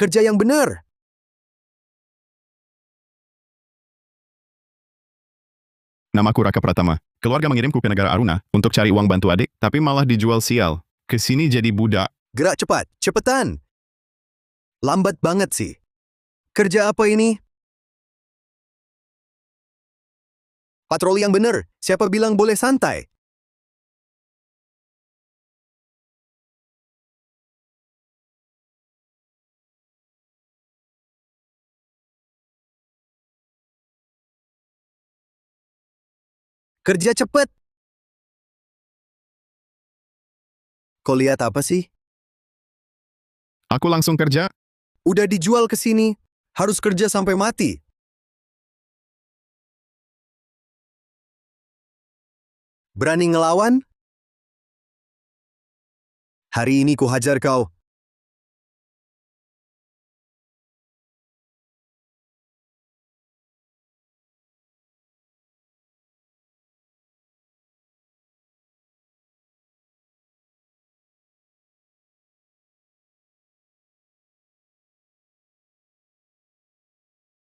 Kerja yang benar. Namaku Raka Pratama. Keluarga mengirimku ke negara Aruna untuk cari uang bantu adik, tapi malah dijual sial. Kesini jadi budak. Gerak cepat, cepetan. Lambat banget sih. Kerja apa ini? Patroli yang benar. Siapa bilang boleh santai? Kerja cepet. Kau lihat apa sih? Aku langsung kerja. Udah dijual ke sini. Harus kerja sampai mati. Berani ngelawan? Hari ini ku hajar kau.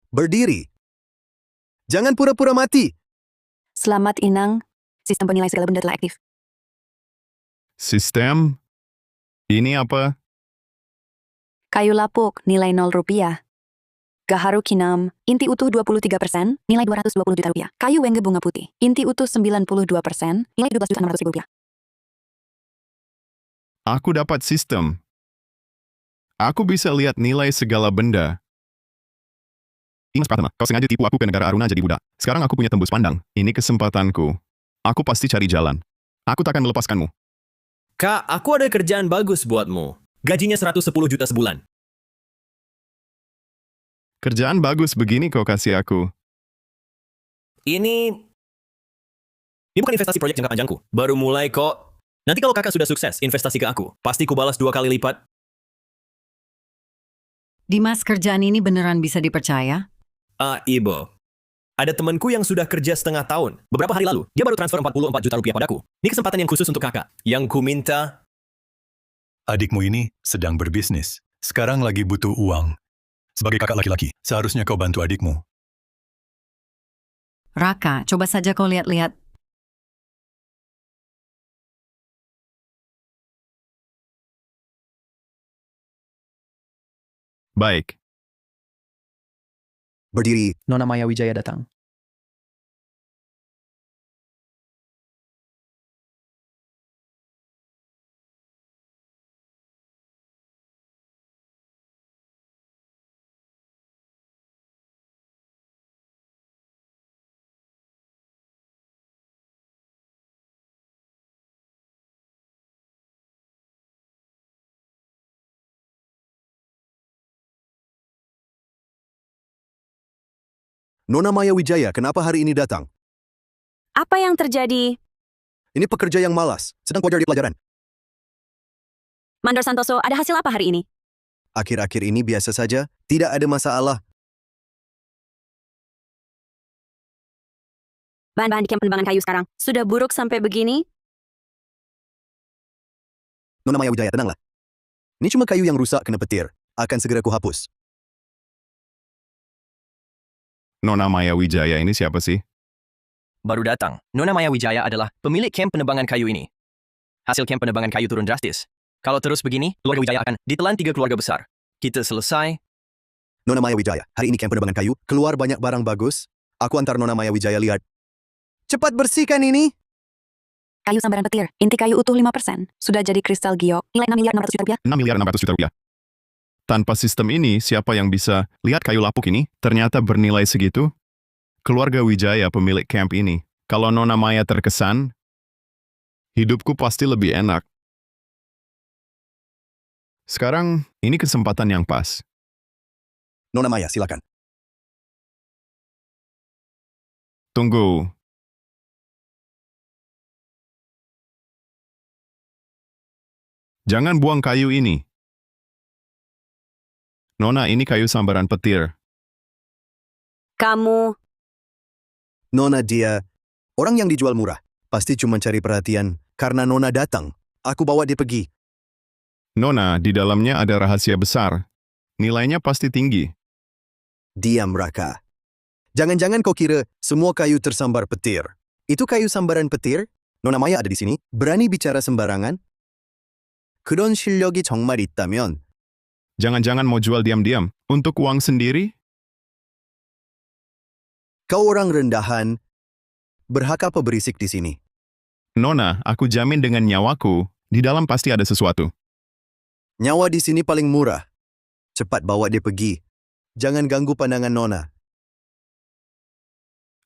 Berdiri. Jangan pura-pura mati. Selamat Inang, sistem penilai segala benda telah aktif. Sistem? Ini apa? Kayu lapuk, nilai 0 rupiah. Gaharu kinam, inti utuh 23%, nilai 220 juta rupiah. Kayu wenge bunga putih, inti utuh 92%, nilai 12.600.000 rupiah. Aku dapat sistem. Aku bisa lihat nilai segala benda. Mas Pratama, kau sengaja tipu aku ke negara Aruna jadi budak. Sekarang aku punya tembus pandang. Ini kesempatanku. Aku pasti cari jalan. Aku takkan melepaskanmu. Kak, aku ada kerjaan bagus buatmu. Gajinya 110 juta sebulan. Kerjaan bagus begini kau kasih aku. Ini bukan investasi proyek jangka panjangku. Baru mulai kok. Nanti kalau kakak sudah sukses investasi ke aku, pasti ku balas 2 kali lipat. Dimas, kerjaan ini beneran bisa dipercaya? Ibu. Ada temanku yang sudah kerja setengah tahun. Beberapa hari lalu, dia baru transfer 44 juta rupiah padaku. Ini kesempatan yang khusus untuk kakak. Yang ku minta... Adikmu ini sedang berbisnis. Sekarang lagi butuh uang. Sebagai kakak laki-laki, seharusnya kau bantu adikmu. Raka, coba saja kau lihat-lihat. Baik. Berdiri. Nona Maya Wijaya datang. Nona Maya Wijaya, kenapa hari ini datang? Apa yang terjadi? Ini pekerja yang malas, sedang belajar di pelajaran. Mandor Santoso, ada hasil apa hari ini? Akhir-akhir ini biasa saja, tidak ada masalah. Bahan-bahan di kamp pengembangan kayu sekarang sudah buruk sampai begini? Nona Maya Wijaya, tenanglah. Ini cuma kayu yang rusak kena petir. Akan segera kuhapus. Nona Maya Wijaya ini siapa sih? Baru datang. Nona Maya Wijaya adalah pemilik kamp penebangan kayu ini. Hasil kamp penebangan kayu turun drastis. Kalau terus begini, keluarga Wijaya akan ditelan 3 keluarga besar. Kita selesai. Nona Maya Wijaya, hari ini kamp penerbangan kayu, keluar banyak barang bagus. Aku antar Nona Maya Wijaya lihat. Cepat bersihkan ini. Kayu sambaran petir, inti kayu utuh 5%, sudah jadi kristal giok, nilai 6.600 juta rupiah. 6.600 juta rupiah. Tanpa sistem ini, siapa yang bisa lihat kayu lapuk ini ternyata bernilai segitu? Keluarga Wijaya pemilik camp ini. Kalau Nona Maya terkesan, hidupku pasti lebih enak. Sekarang, ini kesempatan yang pas. Nona Maya, silakan. Tunggu. Jangan buang kayu ini. Nona, ini kayu sambaran petir. Kamu, Nona, dia orang yang dijual murah. Pasti cuma cari perhatian karena Nona datang. Aku bawa dia pergi. Nona, di dalamnya ada rahasia besar. Nilainya pasti tinggi. Diam, Raka. Jangan-jangan kau kira semua kayu tersambar petir. Itu kayu sambaran petir? Nona Maya ada di sini. Berani bicara sembarangan? 그런 실력이 정말 있다면 Jangan-jangan mau jual diam-diam untuk uang sendiri? kau orang rendahan. Berhak apa berisik di sini? Nona, aku jamin dengan nyawaku, di dalam pasti ada sesuatu. Nyawa di sini paling murah. Cepat bawa dia pergi. Jangan ganggu pandangan Nona.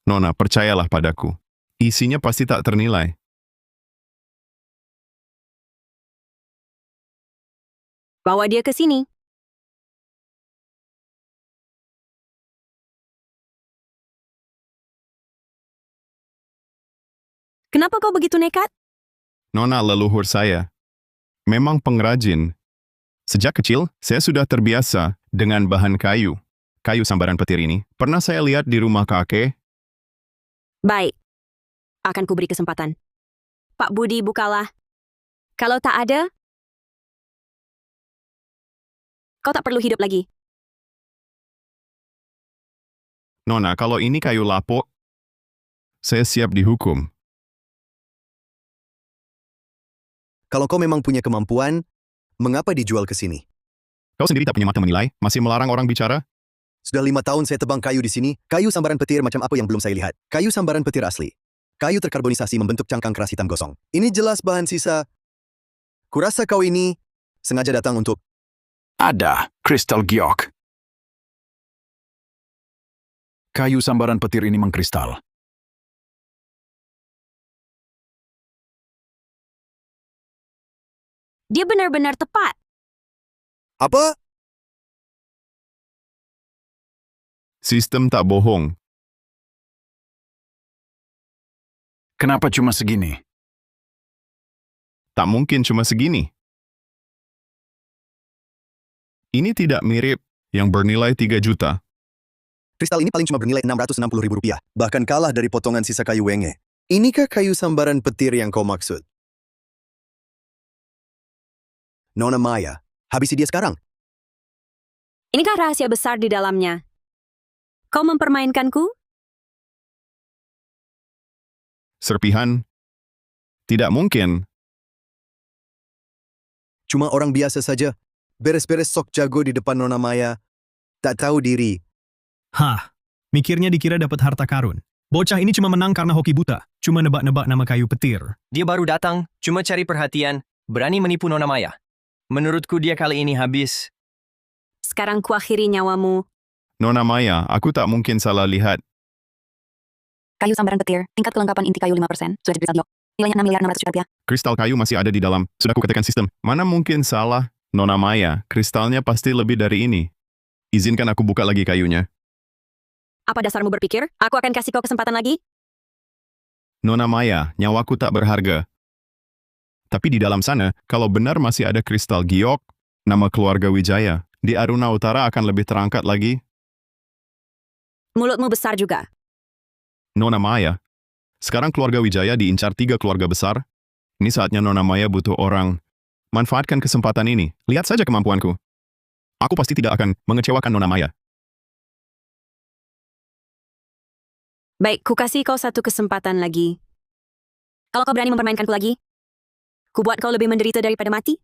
Nona, percayalah padaku. Isinya pasti tak ternilai. Bawa dia ke sini. Kenapa kau begitu nekat? Nona, leluhur saya memang pengrajin. Sejak kecil, saya sudah terbiasa dengan bahan kayu. Kayu sambaran petir ini pernah saya lihat di rumah kakek. Baik. Akan kuberi kesempatan. Pak Budi, bukalah. Kalau tak ada, kau tak perlu hidup lagi. Nona, kalau ini kayu lapuk, saya siap dihukum. Kalau kau memang punya kemampuan, mengapa dijual ke sini? Kau sendiri tak punya mata menilai, masih melarang orang bicara? Sudah 5 tahun saya tebang kayu di sini. Kayu sambaran petir macam apa yang belum saya lihat? Kayu sambaran petir asli. Kayu terkarbonisasi membentuk cangkang keras hitam gosong. Ini jelas bahan sisa. Kurasa kau ini sengaja datang untuk... Ada kristal giok. Kayu sambaran petir ini mengkristal. Dia benar-benar tepat. Apa? Sistem tak bohong. Kenapa cuma segini? Tak mungkin cuma segini. Ini tidak mirip yang bernilai 3 juta. Kristal ini paling cuma bernilai Rp660.000. Bahkan kalah dari potongan sisa kayu wenge. Inikah kayu sambaran petir yang kau maksud? Nona Maya, habisi dia sekarang. Inikah rahasia besar di dalamnya? Kau mempermainkanku? Serpihan? Tidak mungkin. Cuma orang biasa saja. Beres-beres sok jago di depan Nona Maya. Tak tahu diri. Hah, mikirnya dikira dapat harta karun. Bocah ini cuma menang karena hoki buta. Cuma nebak-nebak nama kayu petir. Dia baru datang, cuma cari perhatian, berani menipu Nona Maya. Menurutku dia kali ini habis. Sekarang kuakhiri nyawamu. Nona Maya, aku tak mungkin salah lihat. Kayu sambaran petir, tingkat kelengkapan inti kayu 5%, sudah bisa diok. Nilainya 6 miliar 600 juta rupiah. Kristal kayu masih ada di dalam. Sudah kuketikkan sistem. Mana mungkin salah? Nona Maya, kristalnya pasti lebih dari ini. Izinkan aku buka lagi kayunya. Apa dasarmu berpikir? Aku akan kasih kau kesempatan lagi? Nona Maya, nyawaku tak berharga. Tapi di dalam sana, kalau benar masih ada kristal giok, nama keluarga Wijaya, di Aruna Utara akan lebih terangkat lagi. Mulutmu besar juga. Nona Maya, sekarang keluarga Wijaya diincar 3 keluarga besar. Ini saatnya Nona Maya butuh orang. Manfaatkan kesempatan ini. Lihat saja kemampuanku. Aku pasti tidak akan mengecewakan Nona Maya. Baik, ku kasih kau satu kesempatan lagi. Kalau kau berani mempermainkanku lagi, ku buat kau lebih menderita daripada mati.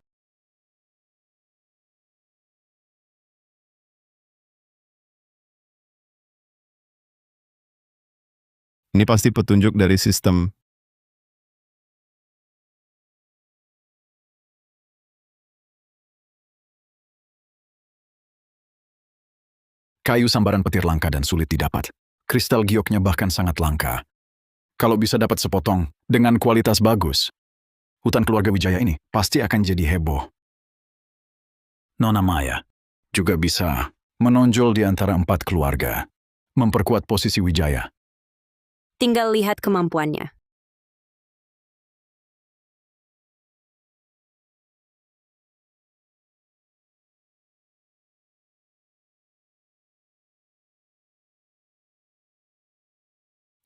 Ini pasti petunjuk dari sistem. Kayu sambaran petir langka dan sulit didapat. Kristal gioknya bahkan sangat langka. Kalau bisa dapat sepotong dengan kualitas bagus, hutan keluarga Wijaya ini pasti akan jadi heboh. Nona Maya juga bisa menonjol di antara 4 keluarga, memperkuat posisi Wijaya. Tinggal lihat kemampuannya.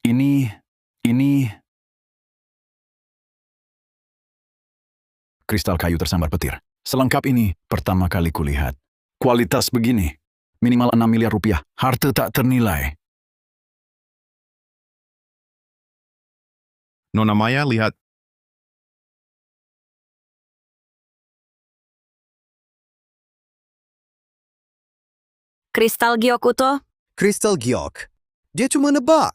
Ini kristal kayu tersambar petir. Selengkap ini pertama kali kulihat. Kualitas begini, minimal 6 miliar rupiah, harta tak ternilai. Nona Maya lihat. Kristal giok utuh. Kristal giok. Dia cuma nebak.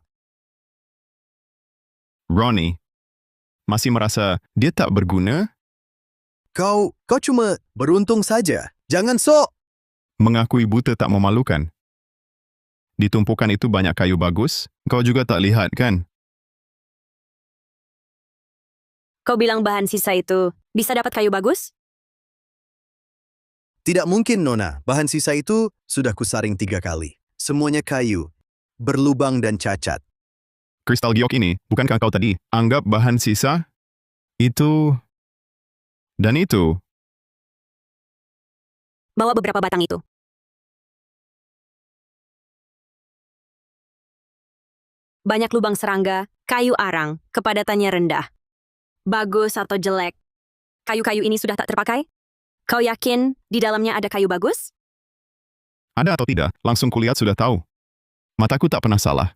Ronnie masih merasa dia tak berguna? Kau cuma beruntung saja. Jangan sok. Mengakui buta tak memalukan. Di tumpukan itu banyak kayu bagus, kau juga tak lihat kan? Kau bilang bahan sisa itu bisa dapat kayu bagus? Tidak mungkin, Nona. Bahan sisa itu sudah kusaring 3 kali. Semuanya kayu, berlubang dan cacat. Kristal giok ini, bukankah kau tadi anggap bahan sisa? Itu dan itu. Bawa beberapa batang itu. Banyak lubang serangga, kayu arang, kepadatannya rendah. Bagus atau jelek? Kayu-kayu ini sudah tak terpakai? Kau yakin di dalamnya ada kayu bagus? Ada atau tidak, langsung kulihat sudah tahu. Mataku tak pernah salah.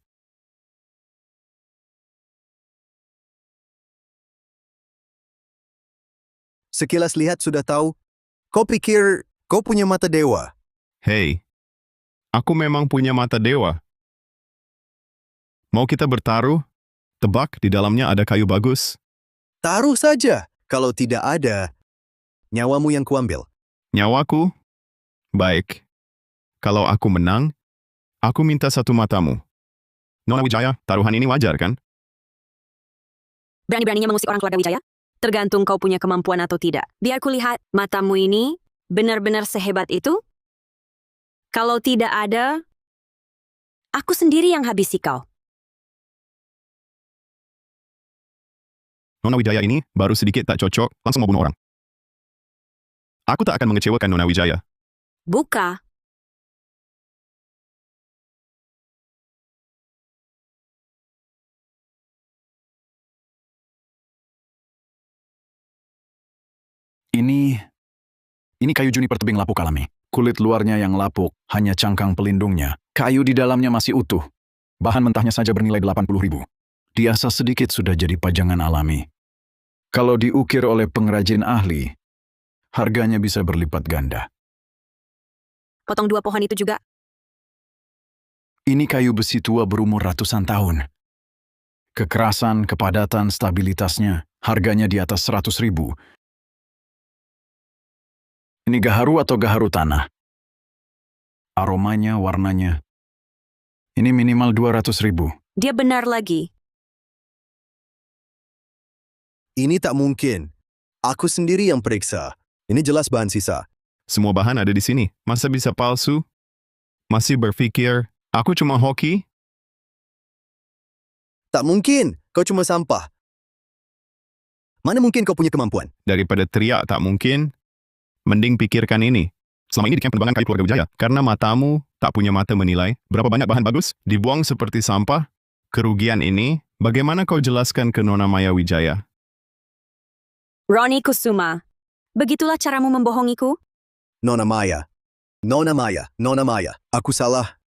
Sekilas lihat sudah tahu. Kau pikir kau punya mata dewa. Hei, aku memang punya mata dewa. Mau kita bertaruh? Tebak di dalamnya ada kayu bagus. Taruh saja. Kalau tidak ada, nyawamu yang kuambil. Nyawaku? Baik. Kalau aku menang, aku minta 1 matamu. Nona Wijaya, taruhan ini wajar kan? Berani-beraninya mengusik orang keluarga Wijaya? Tergantung kau punya kemampuan atau tidak. Biar kulihat matamu ini benar-benar sehebat itu. Kalau tidak ada, aku sendiri yang habisi kau. Nona Wijaya ini baru sedikit tak cocok, langsung mau bunuh orang. Aku tak akan mengecewakan Nona Wijaya. Buka. Ini kayu juniper tebing lapuk alami. Kulit luarnya yang lapuk, hanya cangkang pelindungnya. Kayu di dalamnya masih utuh. Bahan mentahnya saja bernilai 80.000. Diasah sedikit sudah jadi pajangan alami. Kalau diukir oleh pengrajin ahli, harganya bisa berlipat ganda. Potong 2 pohon itu juga. Ini kayu besi tua berumur ratusan tahun. Kekerasan, kepadatan, stabilitasnya, harganya di atas 100.000. Ini gaharu atau gaharu tanah? Aromanya, warnanya. Ini minimal 200.000. Dia benar lagi. Ini tak mungkin. Aku sendiri yang periksa. Ini jelas bahan sisa. Semua bahan ada di sini. Masa bisa palsu? Masih berpikir, aku cuma hoki? Tak mungkin. Kau cuma sampah. Mana mungkin kau punya kemampuan? Daripada teriak tak mungkin, mending pikirkan ini. Selama ini di kamp penerbangan kayu keluarga Wijaya, karena matamu tak punya mata menilai berapa banyak bahan bagus dibuang seperti sampah, kerugian ini, bagaimana kau jelaskan ke Nona Maya Wijaya? Ronnie Kusuma, begitulah caramu membohongiku? Nona Maya. Nona Maya. Nona Maya. Aku salah.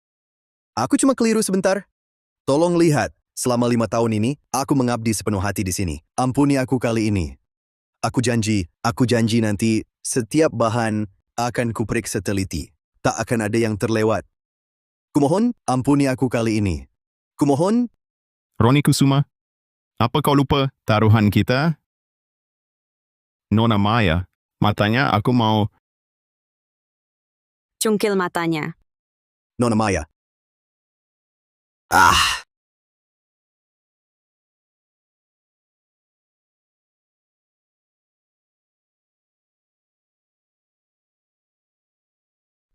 Aku cuma keliru sebentar. Tolong lihat. Selama 5 tahun ini, aku mengabdi sepenuh hati di sini. Ampuni aku kali ini. Aku janji nanti setiap bahan akan kuperiksa teliti. Tak akan ada yang terlewat. Kumohon, ampuni aku kali ini. Kumohon, Ronnie Kusuma, apa kau lupa taruhan kita? Nona Maya, matanya aku mau... Cungkil matanya. Nona Maya.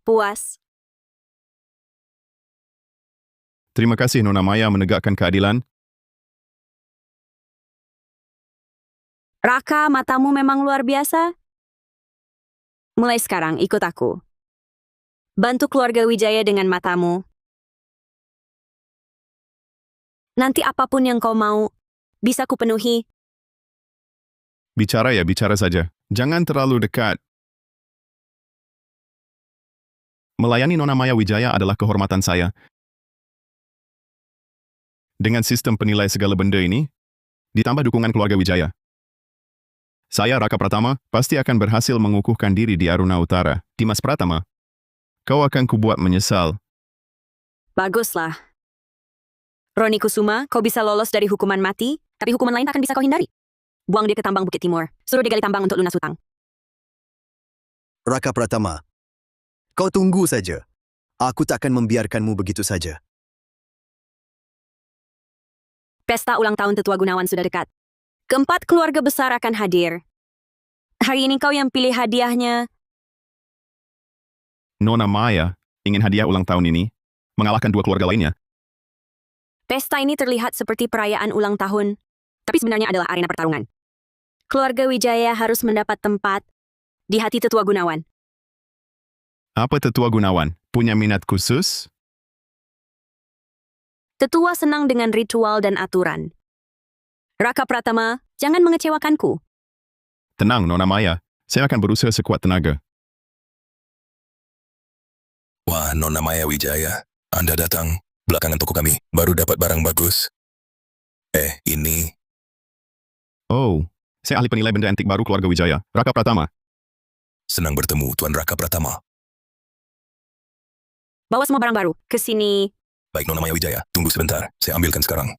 Puas. Terima kasih Nona Maya menegakkan keadilan. Raka, matamu memang luar biasa. Mulai sekarang, ikut aku. Bantu keluarga Wijaya dengan matamu. Nanti apapun yang kau mau, bisa kupenuhi. Bicara ya, bicara saja. Jangan terlalu dekat. Melayani Nona Maya Wijaya adalah kehormatan saya. Dengan sistem penilai segala benda ini, ditambah dukungan keluarga Wijaya, saya, Raka Pratama, pasti akan berhasil mengukuhkan diri di Aruna Utara. Dimas Pratama, kau akan kubuat menyesal. Baguslah. Roni Kusuma, kau bisa lolos dari hukuman mati, tapi hukuman lain tak akan bisa kau hindari. Buang dia ke tambang Bukit Timur. Suruh dia gali tambang untuk lunas hutang. Raka Pratama, kau tunggu saja. Aku tak akan membiarkanmu begitu saja. Pesta ulang tahun Tetua Gunawan sudah dekat. Keempat keluarga besar akan hadir. Hari ini kau yang pilih hadiahnya. Nona Maya ingin hadiah ulang tahun ini, mengalahkan dua keluarga lainnya. Pesta ini terlihat seperti perayaan ulang tahun, tapi sebenarnya adalah arena pertarungan. Keluarga Wijaya harus mendapat tempat di hati Tetua Gunawan. Apa Tetua Gunawan? Punya minat khusus? Tetua senang dengan ritual dan aturan. Raka Pratama, jangan mengecewakanku. Tenang, Nona Maya. Saya akan berusaha sekuat tenaga. Wah, Nona Maya Wijaya, Anda datang belakangan toko kami, baru dapat barang bagus. Ini... Oh, saya ahli penilai benda antik baru keluarga Wijaya, Raka Pratama. Senang bertemu, Tuan Raka Pratama. Bawa semua barang baru ke sini. Baik, Nona Maya Wijaya, tunggu sebentar, saya ambilkan sekarang.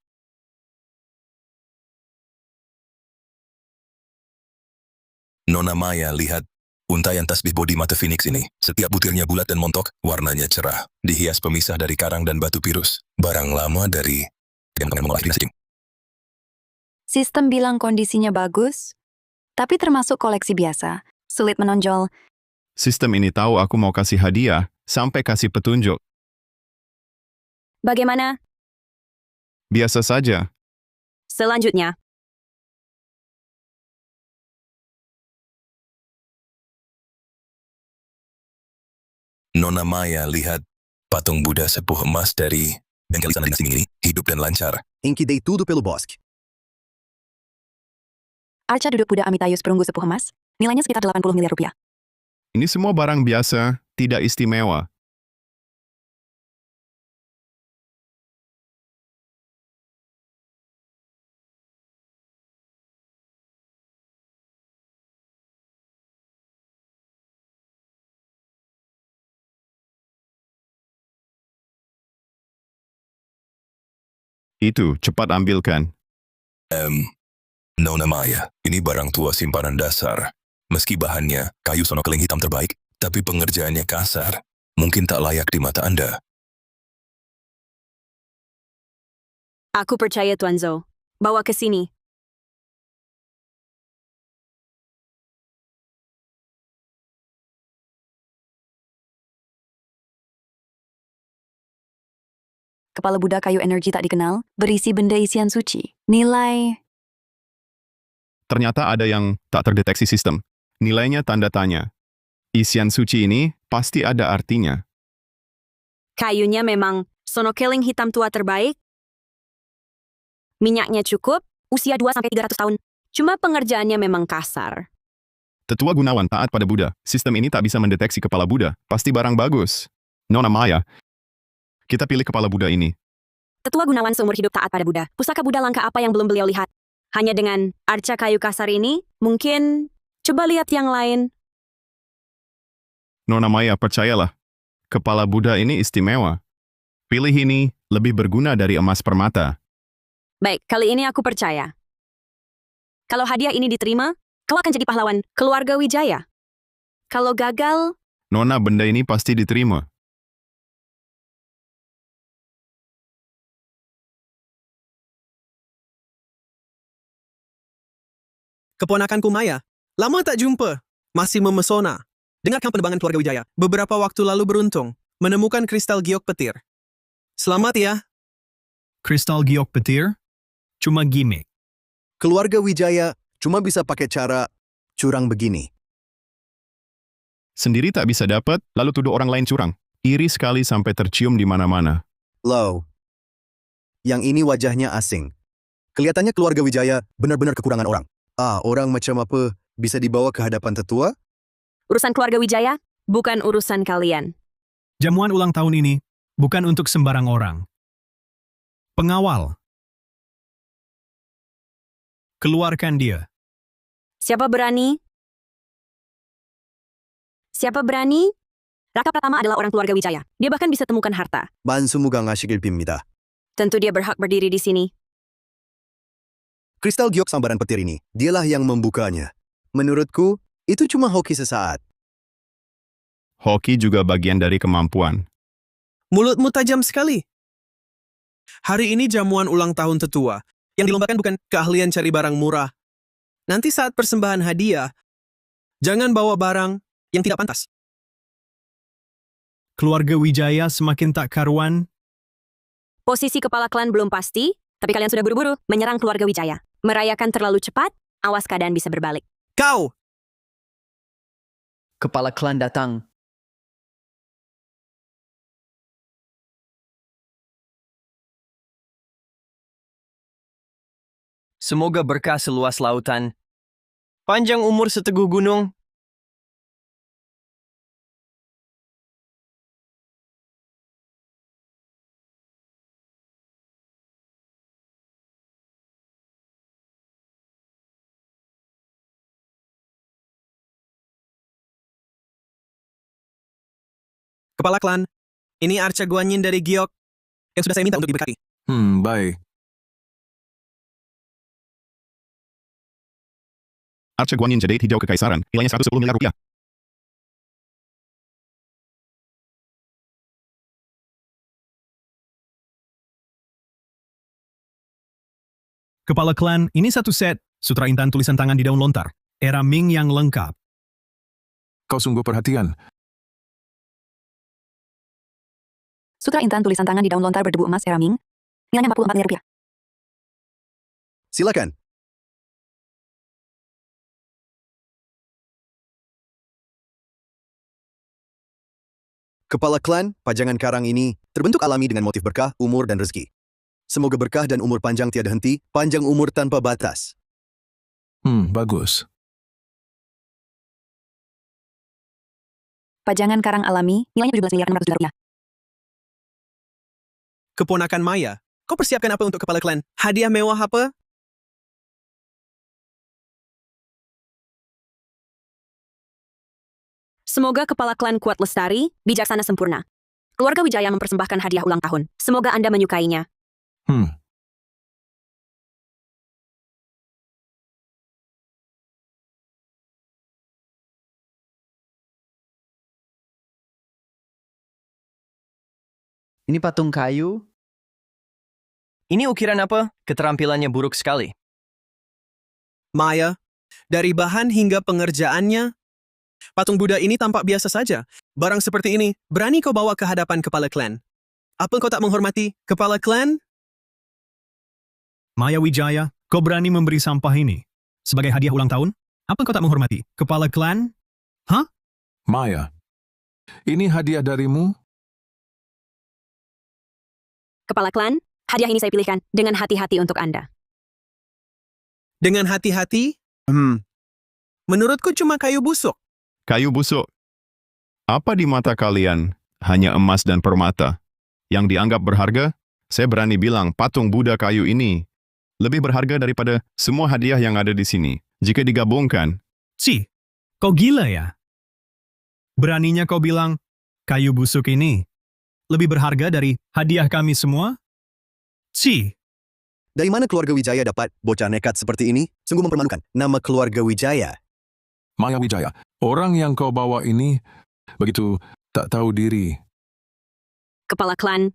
Nona Maya, lihat untayan tasbih bodi mata Phoenix ini. Setiap butirnya bulat dan montok, warnanya cerah. Dihias pemisah dari karang dan batu pirus. Barang lama dari... Sistem bilang kondisinya bagus, tapi termasuk koleksi biasa. Sulit menonjol. Sistem ini tahu aku mau kasih hadiah, sampai kasih petunjuk. Bagaimana? Biasa saja. Selanjutnya, Nona Maya, lihat patung Buddha sepuh emas dari bengkel istana dinasti Ming ini, hidup dan lancar. Em que dei tudo pelo bosque. Arca duduk Buddha Amitayus perunggu sepuh emas, nilainya sekitar 80 miliar rupiah. Ini semua barang biasa, tidak istimewa. Itu, cepat ambilkan. Nona Maya, ini barang tua simpanan dasar. Meski bahannya kayu sonokeling hitam terbaik, tapi pengerjaannya kasar. Mungkin tak layak di mata Anda. Aku percaya Tuan Zhou. Bawa ke sini. Kepala Buddha kayu energi tak dikenal, berisi benda isian suci. Nilai... Ternyata ada yang tak terdeteksi sistem. Nilainya tanda tanya. Isian suci ini pasti ada artinya. Kayunya memang sonokeling hitam tua terbaik. Minyaknya cukup, usia 2-300 tahun. Cuma pengerjaannya memang kasar. Tetua Gunawan taat pada Buddha. Sistem ini tak bisa mendeteksi kepala Buddha. Pasti barang bagus. Nona Maya, kita pilih kepala Buddha ini. Tetua Gunawan seumur hidup taat pada Buddha. Pusaka Buddha langka apa yang belum beliau lihat? Hanya dengan arca kayu kasar ini, mungkin coba lihat yang lain. Nona Maya, percayalah. Kepala Buddha ini istimewa. Pilih ini lebih berguna dari emas permata. Baik, kali ini aku percaya. Kalau hadiah ini diterima, kau akan jadi pahlawan keluarga Wijaya. Kalau gagal... Nona, benda ini pasti diterima. Keponakanku Maya, lama tak jumpa, masih memesona. Dengarkan penerbangan keluarga Wijaya. Beberapa waktu lalu beruntung menemukan kristal giok petir. Selamat ya. Kristal giok petir? Cuma gimmick. Keluarga Wijaya cuma bisa pakai cara curang begini. Sendiri tak bisa dapat, lalu tuduh orang lain curang. Iri sekali sampai tercium di mana-mana. Low. Yang ini wajahnya asing. Kelihatannya keluarga Wijaya benar-benar kekurangan orang. Orang macam apa bisa dibawa ke hadapan tetua? Urusan keluarga Wijaya bukan urusan kalian. Jamuan ulang tahun ini bukan untuk sembarang orang. Pengawal. Keluarkan dia. Siapa berani? Siapa berani? Raka Pratama adalah orang keluarga Wijaya. Dia bahkan bisa temukan harta. 만수무강하시길 빕니다. Tentu dia berhak berdiri di sini. Kristal giok sambaran petir ini, dialah yang membukanya. Menurutku, itu cuma hoki sesaat. Hoki juga bagian dari kemampuan. Mulutmu tajam sekali. Hari ini jamuan ulang tahun tetua. Yang dilombakan bukan keahlian cari barang murah. Nanti saat persembahan hadiah, jangan bawa barang yang tidak pantas. Keluarga Wijaya semakin tak karuan. Posisi kepala klan belum pasti, tapi kalian sudah buru-buru menyerang keluarga Wijaya. Merayakan terlalu cepat, awas keadaan bisa berbalik. Kau! Kepala klan datang. Semoga berkah seluas lautan. Panjang umur seteguh gunung. Kepala klan, ini Arca Guanyin dari Giok yang sudah saya minta untuk diberkati. Baik. Arca Guanyin jadeit hijau kekaisaran, nilainya 110 miliar rupiah. Kepala klan, ini satu set. Sutra intan tulisan tangan di daun lontar. Era Ming yang lengkap. Kau sungguh perhatian. Sutra intan tulisan tangan di daun lontar berdebu emas era Ming. Nilainya 44 miliar rupiah. Silakan. Kepala klan, pajangan karang ini terbentuk alami dengan motif berkah, umur, dan rezeki. Semoga berkah dan umur panjang tiada henti, panjang umur tanpa batas. Bagus. Pajangan karang alami, nilainya 17 miliar 600 juta rupiah. Keponakan Maya, kau persiapkan apa untuk kepala klan? Hadiah mewah apa? Semoga kepala klan kuat lestari, bijaksana sempurna. Keluarga Wijaya mempersembahkan hadiah ulang tahun. Semoga Anda menyukainya. Ini patung kayu. Ini ukiran apa? Keterampilannya buruk sekali. Maya, dari bahan hingga pengerjaannya, patung Buddha ini tampak biasa saja. Barang seperti ini, berani kau bawa ke hadapan kepala klan. Apa kau tak menghormati kepala klan? Maya Wijaya, kau berani memberi sampah ini sebagai hadiah ulang tahun? Apa kau tak menghormati kepala klan? Maya, ini hadiah darimu? Kepala klan, hadiah ini saya pilihkan dengan hati-hati untuk Anda. Dengan hati-hati? Menurutku cuma kayu busuk. Kayu busuk. Apa di mata kalian hanya emas dan permata? Yang dianggap berharga, saya berani bilang patung Buddha kayu ini lebih berharga daripada semua hadiah yang ada di sini. Jika digabungkan, Kau gila ya? Beraninya kau bilang kayu busuk ini lebih berharga dari hadiah kami semua? Dari mana keluarga Wijaya dapat bocah nekat seperti ini? Sungguh mempermalukan nama keluarga Wijaya. Maya Wijaya, orang yang kau bawa ini begitu tak tahu diri. Kepala klan,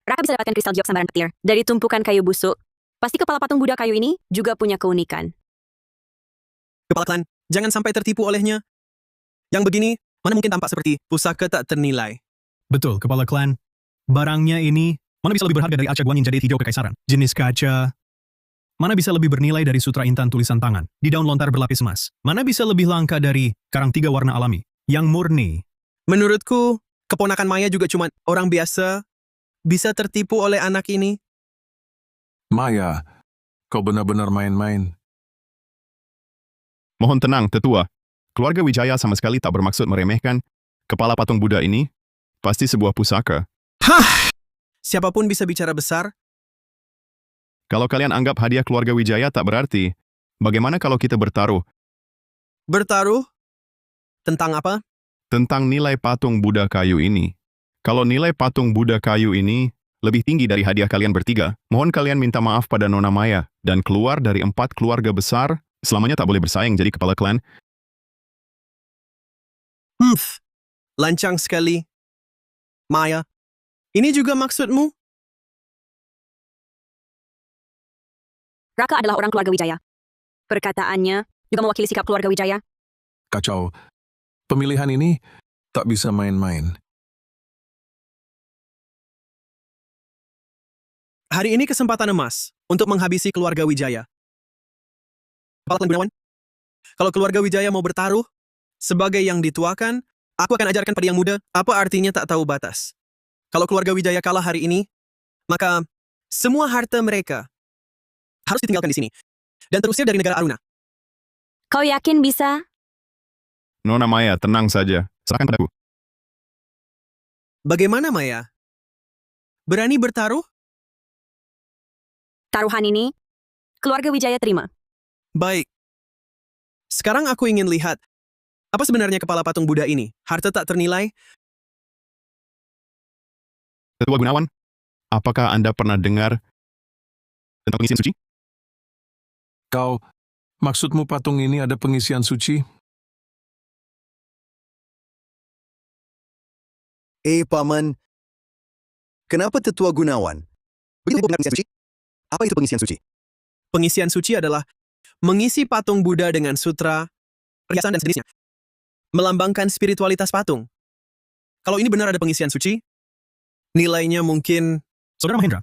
Raka bisa dapatkan kristal giok sambaran petir dari tumpukan kayu busuk. Pasti kepala patung Buddha kayu ini juga punya keunikan. Kepala klan, jangan sampai tertipu olehnya. Yang begini, mana mungkin tampak seperti pusaka tak ternilai. Betul, kepala klan. Barangnya ini, mana bisa lebih berharga dari Arca Guanyin jadeit hijau kekaisaran? Jenis kaca. Mana bisa lebih bernilai dari sutra intan tulisan tangan di daun lontar berlapis emas? Mana bisa lebih langka dari karang 3 warna alami yang murni? Menurutku, keponakan Maya juga cuma orang biasa. Bisa tertipu oleh anak ini. Maya, kau benar-benar main-main. mohon tenang, tetua. Keluarga Wijaya sama sekali tak bermaksud meremehkan kepala patung Buddha ini. Pasti sebuah pusaka. Hah! Siapapun bisa bicara besar. Kalau kalian anggap hadiah keluarga Wijaya tak berarti, bagaimana kalau kita bertaruh Bertaruh? Tentang apa? tentang nilai patung Buddha kayu ini? Kalau nilai patung Buddha kayu ini lebih tinggi dari hadiah kalian bertiga, mohon kalian minta maaf pada Nona Maya dan keluar dari 4 keluarga besar, selamanya tak boleh bersaing jadi kepala klan. Lancang sekali. Maya, ini juga maksudmu? Raka adalah orang keluarga Wijaya. Perkataannya juga mewakili sikap keluarga Wijaya. Kacau. Pemilihan ini tak bisa main-main. Hari ini kesempatan emas untuk menghabisi keluarga Wijaya. Kepala Klan Gunawan, kalau keluarga Wijaya mau bertaruh, sebagai yang dituakan, aku akan ajarkan pada yang muda apa artinya tak tahu batas. Kalau keluarga Wijaya kalah hari ini, maka semua harta mereka harus ditinggalkan di sini dan terusir dari negara Aruna. Kau yakin bisa? Nona Maya, tenang saja. Serahkan padaku. Bagaimana Maya? Berani bertaruh? Taruhan ini, keluarga Wijaya terima. Baik. Sekarang aku ingin lihat, apa sebenarnya kepala patung Buddha ini? Harta tak ternilai? Tetua Gunawan, apakah Anda pernah dengar tentang pengisian suci? Maksudmu patung ini ada pengisian suci? Paman. Kenapa Tetua Gunawan begitu dengan pengisian suci? Apa itu pengisian suci? Pengisian suci adalah mengisi patung Buddha dengan sutra, perhiasan dan sejenisnya. Melambangkan spiritualitas patung. Kalau ini benar ada pengisian suci, nilainya mungkin... Saudara Mahendra,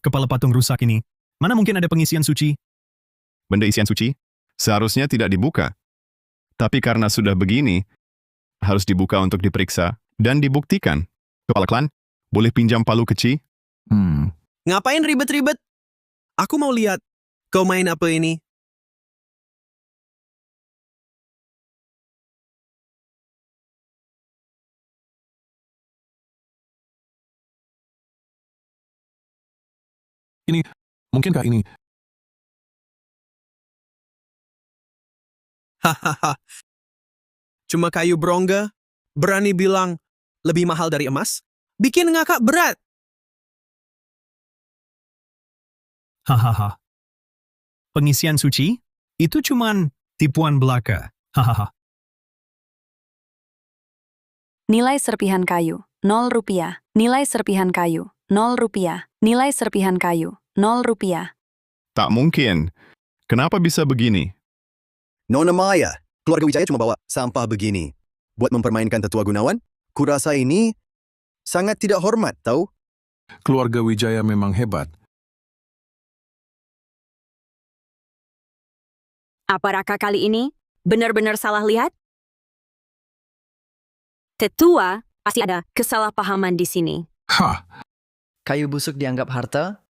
kepala patung rusak ini, mana mungkin ada pengisian suci? Benda isian suci seharusnya tidak dibuka. Tapi karena sudah begini, harus dibuka untuk diperiksa dan dibuktikan. Kepala klan, boleh pinjam palu kecil? Ngapain ribet-ribet? Aku mau lihat, kau main apa ini? Mungkinkah ini? Hahaha. Cuma kayu berongga, berani bilang lebih mahal dari emas? Bikin ngakak berat. Hahaha. Pengisian suci? Itu cuman tipuan belaka. Hahaha. Nilai serpihan kayu, 0 rupiah. Nilai serpihan kayu, 0 rupiah. Nilai serpihan kayu, 0 rupiah. Tak mungkin. Kenapa bisa begini? Nona Maya, keluarga Wijaya cuma bawa sampah begini. Buat mempermainkan Tetua Gunawan? Kurasa ini sangat tidak hormat, tahu? Keluarga Wijaya memang hebat. Apa Raka kali ini benar-benar salah lihat? Tetua, pasti ada kesalahpahaman di sini. Hah, Kayu busuk dianggap harta?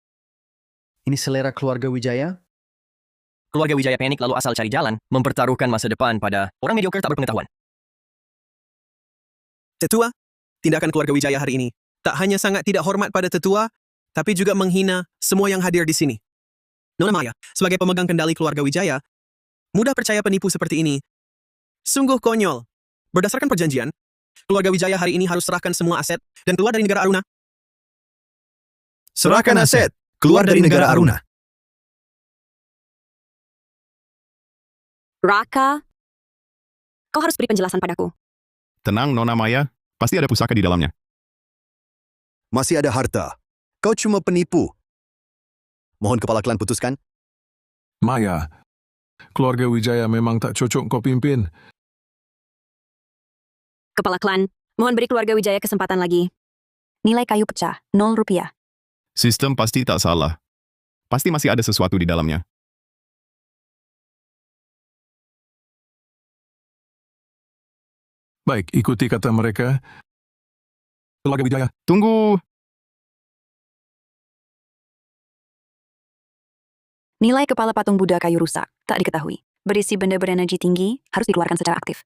Ini selera keluarga Wijaya? Keluarga Wijaya panik lalu asal cari jalan, mempertaruhkan masa depan pada orang mediocre tak berpengetahuan. Tetua, tindakan keluarga Wijaya hari ini tak hanya sangat tidak hormat pada tetua, tapi juga menghina semua yang hadir di sini. Nona Maya, sebagai pemegang kendali keluarga Wijaya, mudah percaya penipu seperti ini. Sungguh konyol. Berdasarkan perjanjian, keluarga Wijaya hari ini harus serahkan semua aset dan keluar dari negara Aruna. Serahkan aset, keluar dari negara Aruna. Raka, kau harus beri penjelasan padaku. Tenang, Nona Maya. Pasti ada pusaka di dalamnya. Masih ada harta. Kau cuma penipu. Mohon kepala klan putuskan. Maya. Keluarga Wijaya memang tak cocok kau pimpin. Kepala klan, mohon beri keluarga Wijaya kesempatan lagi. Nilai kayu pecah, 0 rupiah. Sistem pasti tak salah. Pasti masih ada sesuatu di dalamnya. Baik, ikuti kata mereka. Keluarga Wijaya. Tunggu! Nilai kepala patung Buddha kayu rusak, tak diketahui. Berisi benda berenergi tinggi, harus dikeluarkan secara aktif.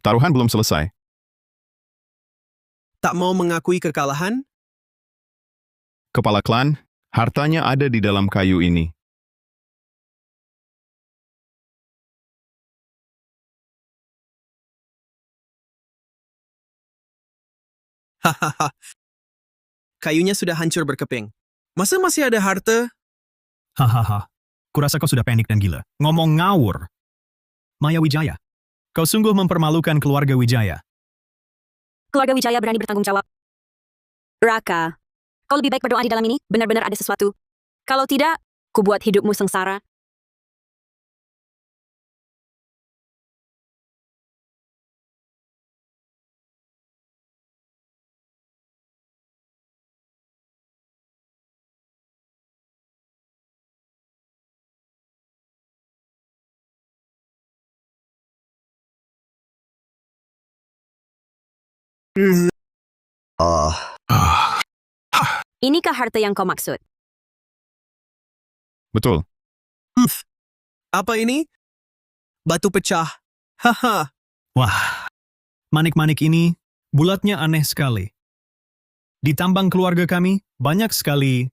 Taruhan belum selesai. Tak mau mengakui kekalahan? Kepala klan, hartanya ada di dalam kayu ini. Hahaha. Kayunya sudah hancur berkeping. Masa masih ada harta? Hahaha. Kurasa kau sudah panik dan gila. Ngomong ngawur. Maya Wijaya, kau sungguh mempermalukan keluarga Wijaya. Keluarga Wijaya berani bertanggung jawab. Raka, kau lebih baik berdoa di dalam ini, benar-benar ada sesuatu. Kalau tidak, ku buat hidupmu sengsara. Inikah harta yang kau maksud? Betul. Apa ini? Batu pecah. Haha. Wah, manik-manik ini bulatnya aneh sekali. Di tambang keluarga kami, banyak sekali.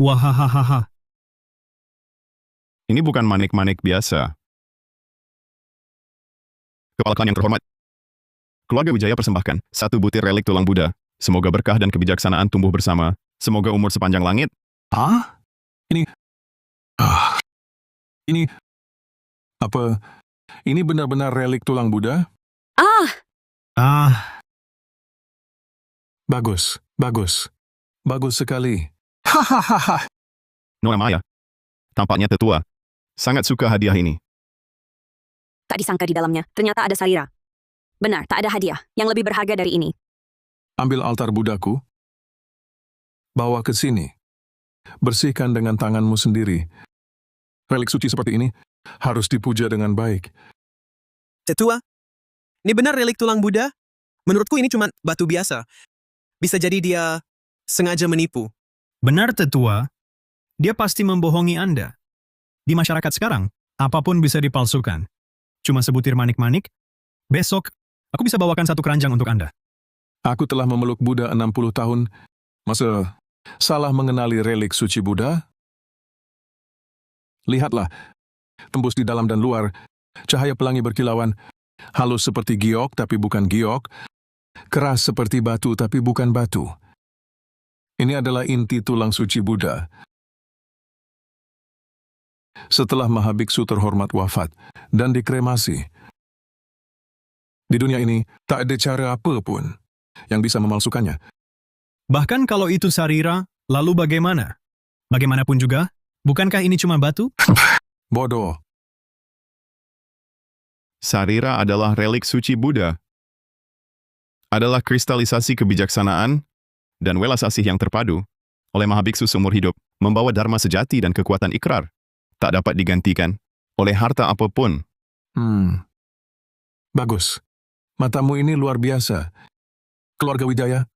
Wahahaha. Ini bukan manik-manik biasa. Kepala klan yang terhormat. Keluarga Wijaya persembahkan 1 butir relik tulang Buddha. Semoga berkah dan kebijaksanaan tumbuh bersama. Semoga umur sepanjang langit. Hah? Ini... Apa... Ini benar-benar relik tulang Buddha? Bagus, bagus. Bagus sekali. Hahaha. Nona Maya. Tampaknya tetua. Sangat suka hadiah ini. Tak disangka di dalamnya, ternyata ada sarira. Benar, tak ada hadiah yang lebih berharga dari ini. Ambil altar Buddhaku. Bawa ke sini. Bersihkan dengan tanganmu sendiri. Relik suci seperti ini harus dipuja dengan baik. Tetua, ini benar relik tulang Buddha? Menurutku ini cuma batu biasa. Bisa jadi dia sengaja menipu. Benar tetua, dia pasti membohongi Anda. Di masyarakat sekarang, apapun bisa dipalsukan. Cuma sebutir manik-manik, besok aku bisa bawakan 1 keranjang untuk Anda. Aku telah memeluk Buddha 60 tahun. Masa salah mengenali relik suci Buddha? Lihatlah, tembus di dalam dan luar, cahaya pelangi berkilauan, halus seperti giok tapi bukan giok, keras seperti batu tapi bukan batu. Ini adalah inti tulang suci Buddha. Setelah Mahabiksu terhormat wafat dan dikremasi, di dunia ini tak ada cara apapun yang bisa memalsukannya. Bahkan kalau itu sarira, lalu bagaimana? Bagaimanapun juga, bukankah ini cuma batu? Bodoh. Sarira adalah relik suci Buddha. Adalah kristalisasi kebijaksanaan dan welas asih yang terpadu oleh Mahabiksu seumur hidup, membawa dharma sejati dan kekuatan ikrar. Tak dapat digantikan oleh harta apapun. Bagus. Matamu ini luar biasa. Keluarga Wijaya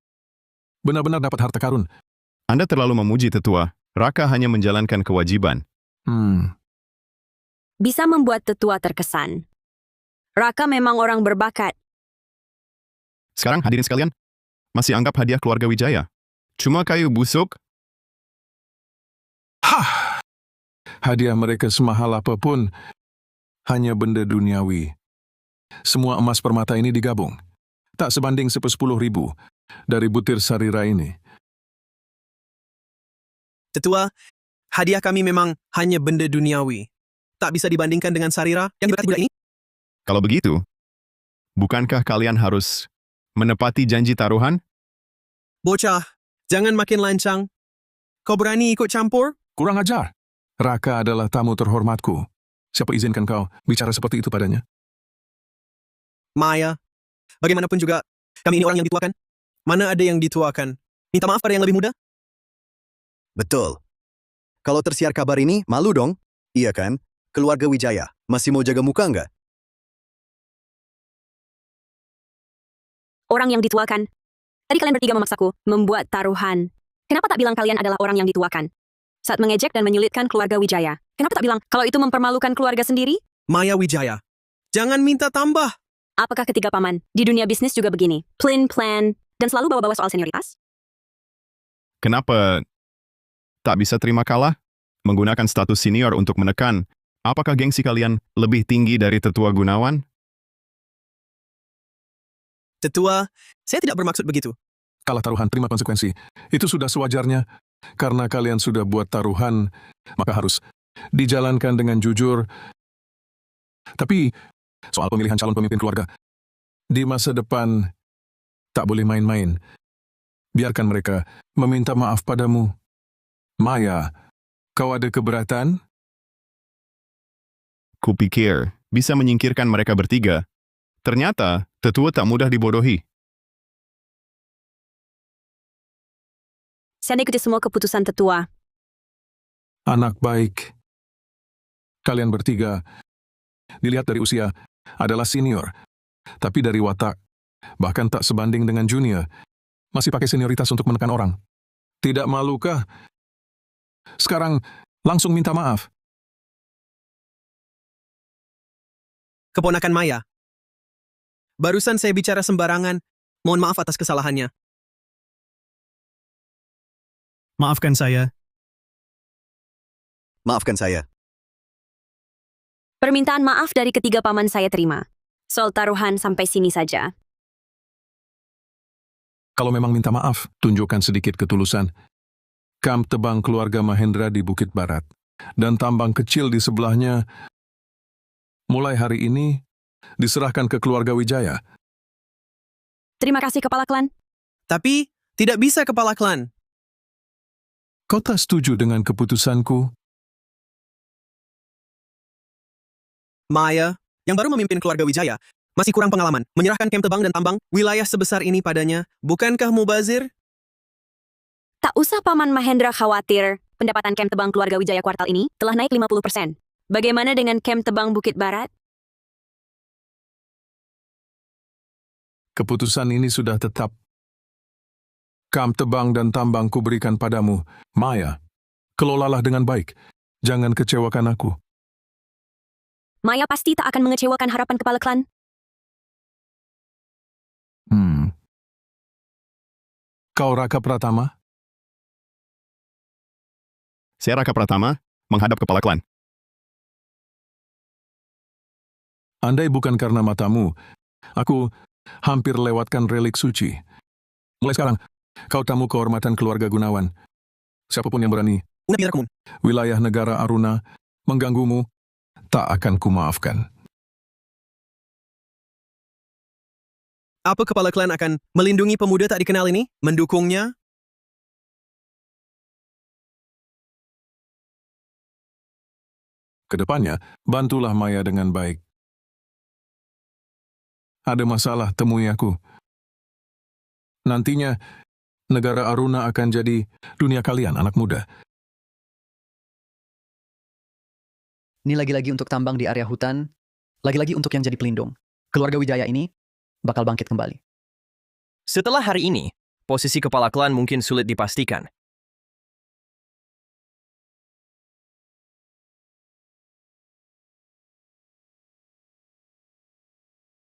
benar-benar dapat harta karun. Anda terlalu memuji tetua. Raka hanya menjalankan kewajiban. Bisa membuat tetua terkesan. Raka memang orang berbakat. Sekarang hadirin sekalian, masih anggap hadiah keluarga Wijaya cuma kayu busuk? Hadiah mereka semahal apapun, hanya benda duniawi. Semua emas permata ini digabung. Tak sebanding 10.000 dari butir sarira ini. Tetua, hadiah kami memang hanya benda duniawi. Tak bisa dibandingkan dengan sarira yang diberkati Buddha ini. Kalau begitu, bukankah kalian harus menepati janji taruhan? Bocah, jangan makin lancang. Kau berani ikut campur? Kurang ajar. Raka adalah tamu terhormatku. Siapa izinkan kau bicara seperti itu padanya? Maya, bagaimanapun juga, kami ini orang yang dituakan. Mana ada yang dituakan? Minta maaf pada yang lebih muda? Betul. Kalau tersiar kabar ini, malu dong. Iya kan? Keluarga Wijaya, masih mau jaga muka nggak? Orang yang dituakan. Tadi kalian bertiga memaksaku membuat taruhan. Kenapa tak bilang kalian adalah orang yang dituakan? Saat mengejek dan menyulitkan keluarga Wijaya. Kenapa tak bilang kalau itu mempermalukan keluarga sendiri? Maya Wijaya, jangan minta tambah. Apakah ketiga paman di dunia bisnis juga begini? Plan, dan selalu bawa-bawa soal senioritas? Kenapa tak bisa terima kalah? Menggunakan status senior untuk menekan, apakah gengsi kalian lebih tinggi dari tetua Gunawan? Tetua, saya tidak bermaksud begitu. Kalah taruhan, terima konsekuensi. Itu sudah sewajarnya. Karena kalian sudah buat taruhan, maka harus dijalankan dengan jujur. Tapi, soal pemilihan calon pemimpin keluarga, di masa depan, tak boleh main-main. Biarkan mereka meminta maaf padamu. Maya, kau ada keberatan? Kupikir bisa menyingkirkan mereka bertiga. Ternyata, tetua tak mudah dibodohi. Saya ikuti semua keputusan tetua. Anak baik. Kalian bertiga, dilihat dari usia, adalah senior. Tapi dari watak, bahkan tak sebanding dengan junior. Masih pakai senioritas untuk menekan orang. Tidak malukah? Sekarang, langsung minta maaf. Keponakan Maya. Barusan saya bicara sembarangan. Mohon maaf atas kesalahannya. Maafkan saya. Maafkan saya. Permintaan maaf dari ketiga paman saya terima. Soal taruhan sampai sini saja. Kalau memang minta maaf, tunjukkan sedikit ketulusan. Kamp tebang keluarga Mahendra di Bukit Barat. Dan tambang kecil di sebelahnya, mulai hari ini, diserahkan ke keluarga Wijaya. Terima kasih kepala klan. Tapi, tidak bisa kepala klan. Kau tak setuju dengan keputusanku? Maya, yang baru memimpin keluarga Wijaya, masih kurang pengalaman menyerahkan kem tebang dan tambang wilayah sebesar ini padanya. Bukankah mubazir? Tak usah paman Mahendra khawatir. Pendapatan kem tebang keluarga Wijaya kuartal ini telah naik 50%. Bagaimana dengan kem tebang Bukit Barat? Keputusan ini sudah tetap. Kamp tebang dan tambang kuberikan padamu, Maya. Kelolalah dengan baik. Jangan kecewakan aku. Maya pasti tak akan mengecewakan harapan kepala klan. Kau Raka Pratama? Saya Raka Pratama, menghadap kepala klan. Andai bukan karena matamu, aku hampir lewatkan relik suci. Mulai sekarang, kau tamu kehormatan keluarga Gunawan. Siapapun yang berani, wilayah negara Aruna, mengganggumu, tak akan kumaafkan. Apa kepala klan akan melindungi pemuda tak dikenal ini? Mendukungnya? Kedepannya, bantulah Maya dengan baik. Ada masalah, temui aku. Nantinya, negara Aruna akan jadi dunia kalian, anak muda. Ini lagi-lagi untuk tambang di area hutan, lagi-lagi untuk yang jadi pelindung. Keluarga Wijaya ini bakal bangkit kembali. Setelah hari ini, posisi kepala klan mungkin sulit dipastikan.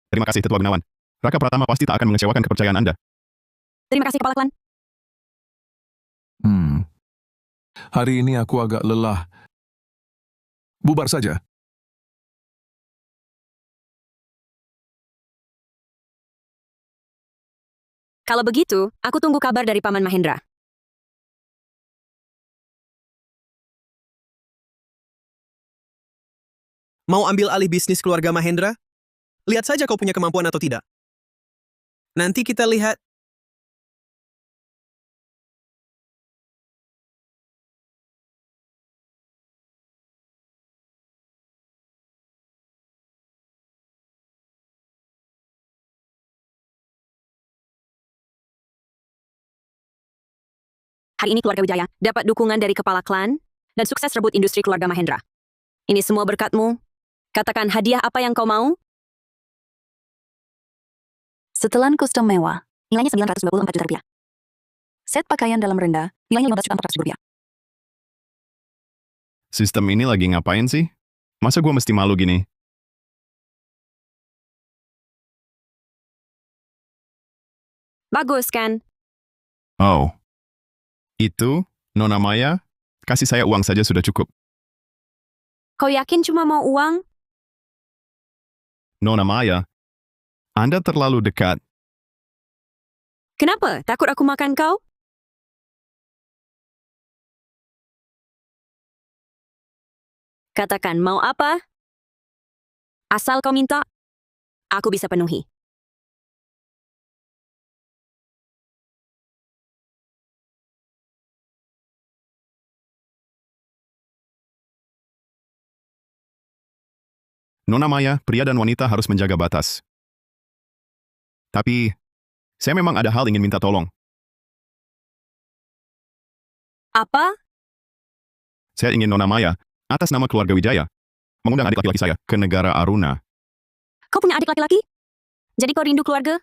Terima kasih Tetua Gunawan. Raka Pratama pasti tak akan mengecewakan kepercayaan Anda. Terima kasih kepala klan. Hari ini aku agak lelah. Bubar saja. Kalau begitu, aku tunggu kabar dari Paman Mahendra. Mau ambil alih bisnis keluarga Mahendra? Lihat saja kau punya kemampuan atau tidak. Nanti kita lihat. Hari ini keluarga Wijaya dapat dukungan dari kepala klan dan sukses rebut industri keluarga Mahendra. Ini semua berkatmu. Katakan hadiah apa yang kau mau? Setelan kostum mewah, nilainya 924 juta rupiah. Set pakaian dalam rendah, nilainya 15.400.000 rupiah. Sistem ini lagi ngapain sih? Masa gua mesti malu gini? Bagus kan? Oh. Itu, Nona Maya, kasih saya uang saja sudah cukup. Kau yakin cuma mau uang? Nona Maya, Anda terlalu dekat. Kenapa? Takut aku makan kau? Katakan mau apa? Asal kau minta, aku bisa penuhi. Nona Maya, pria dan wanita harus menjaga batas. Tapi, saya memang ada hal ingin minta tolong. Apa? Saya ingin Nona Maya, atas nama keluarga Wijaya, mengundang adik laki-laki saya ke negara Aruna. Kau punya adik laki-laki? Jadi kau rindu keluarga?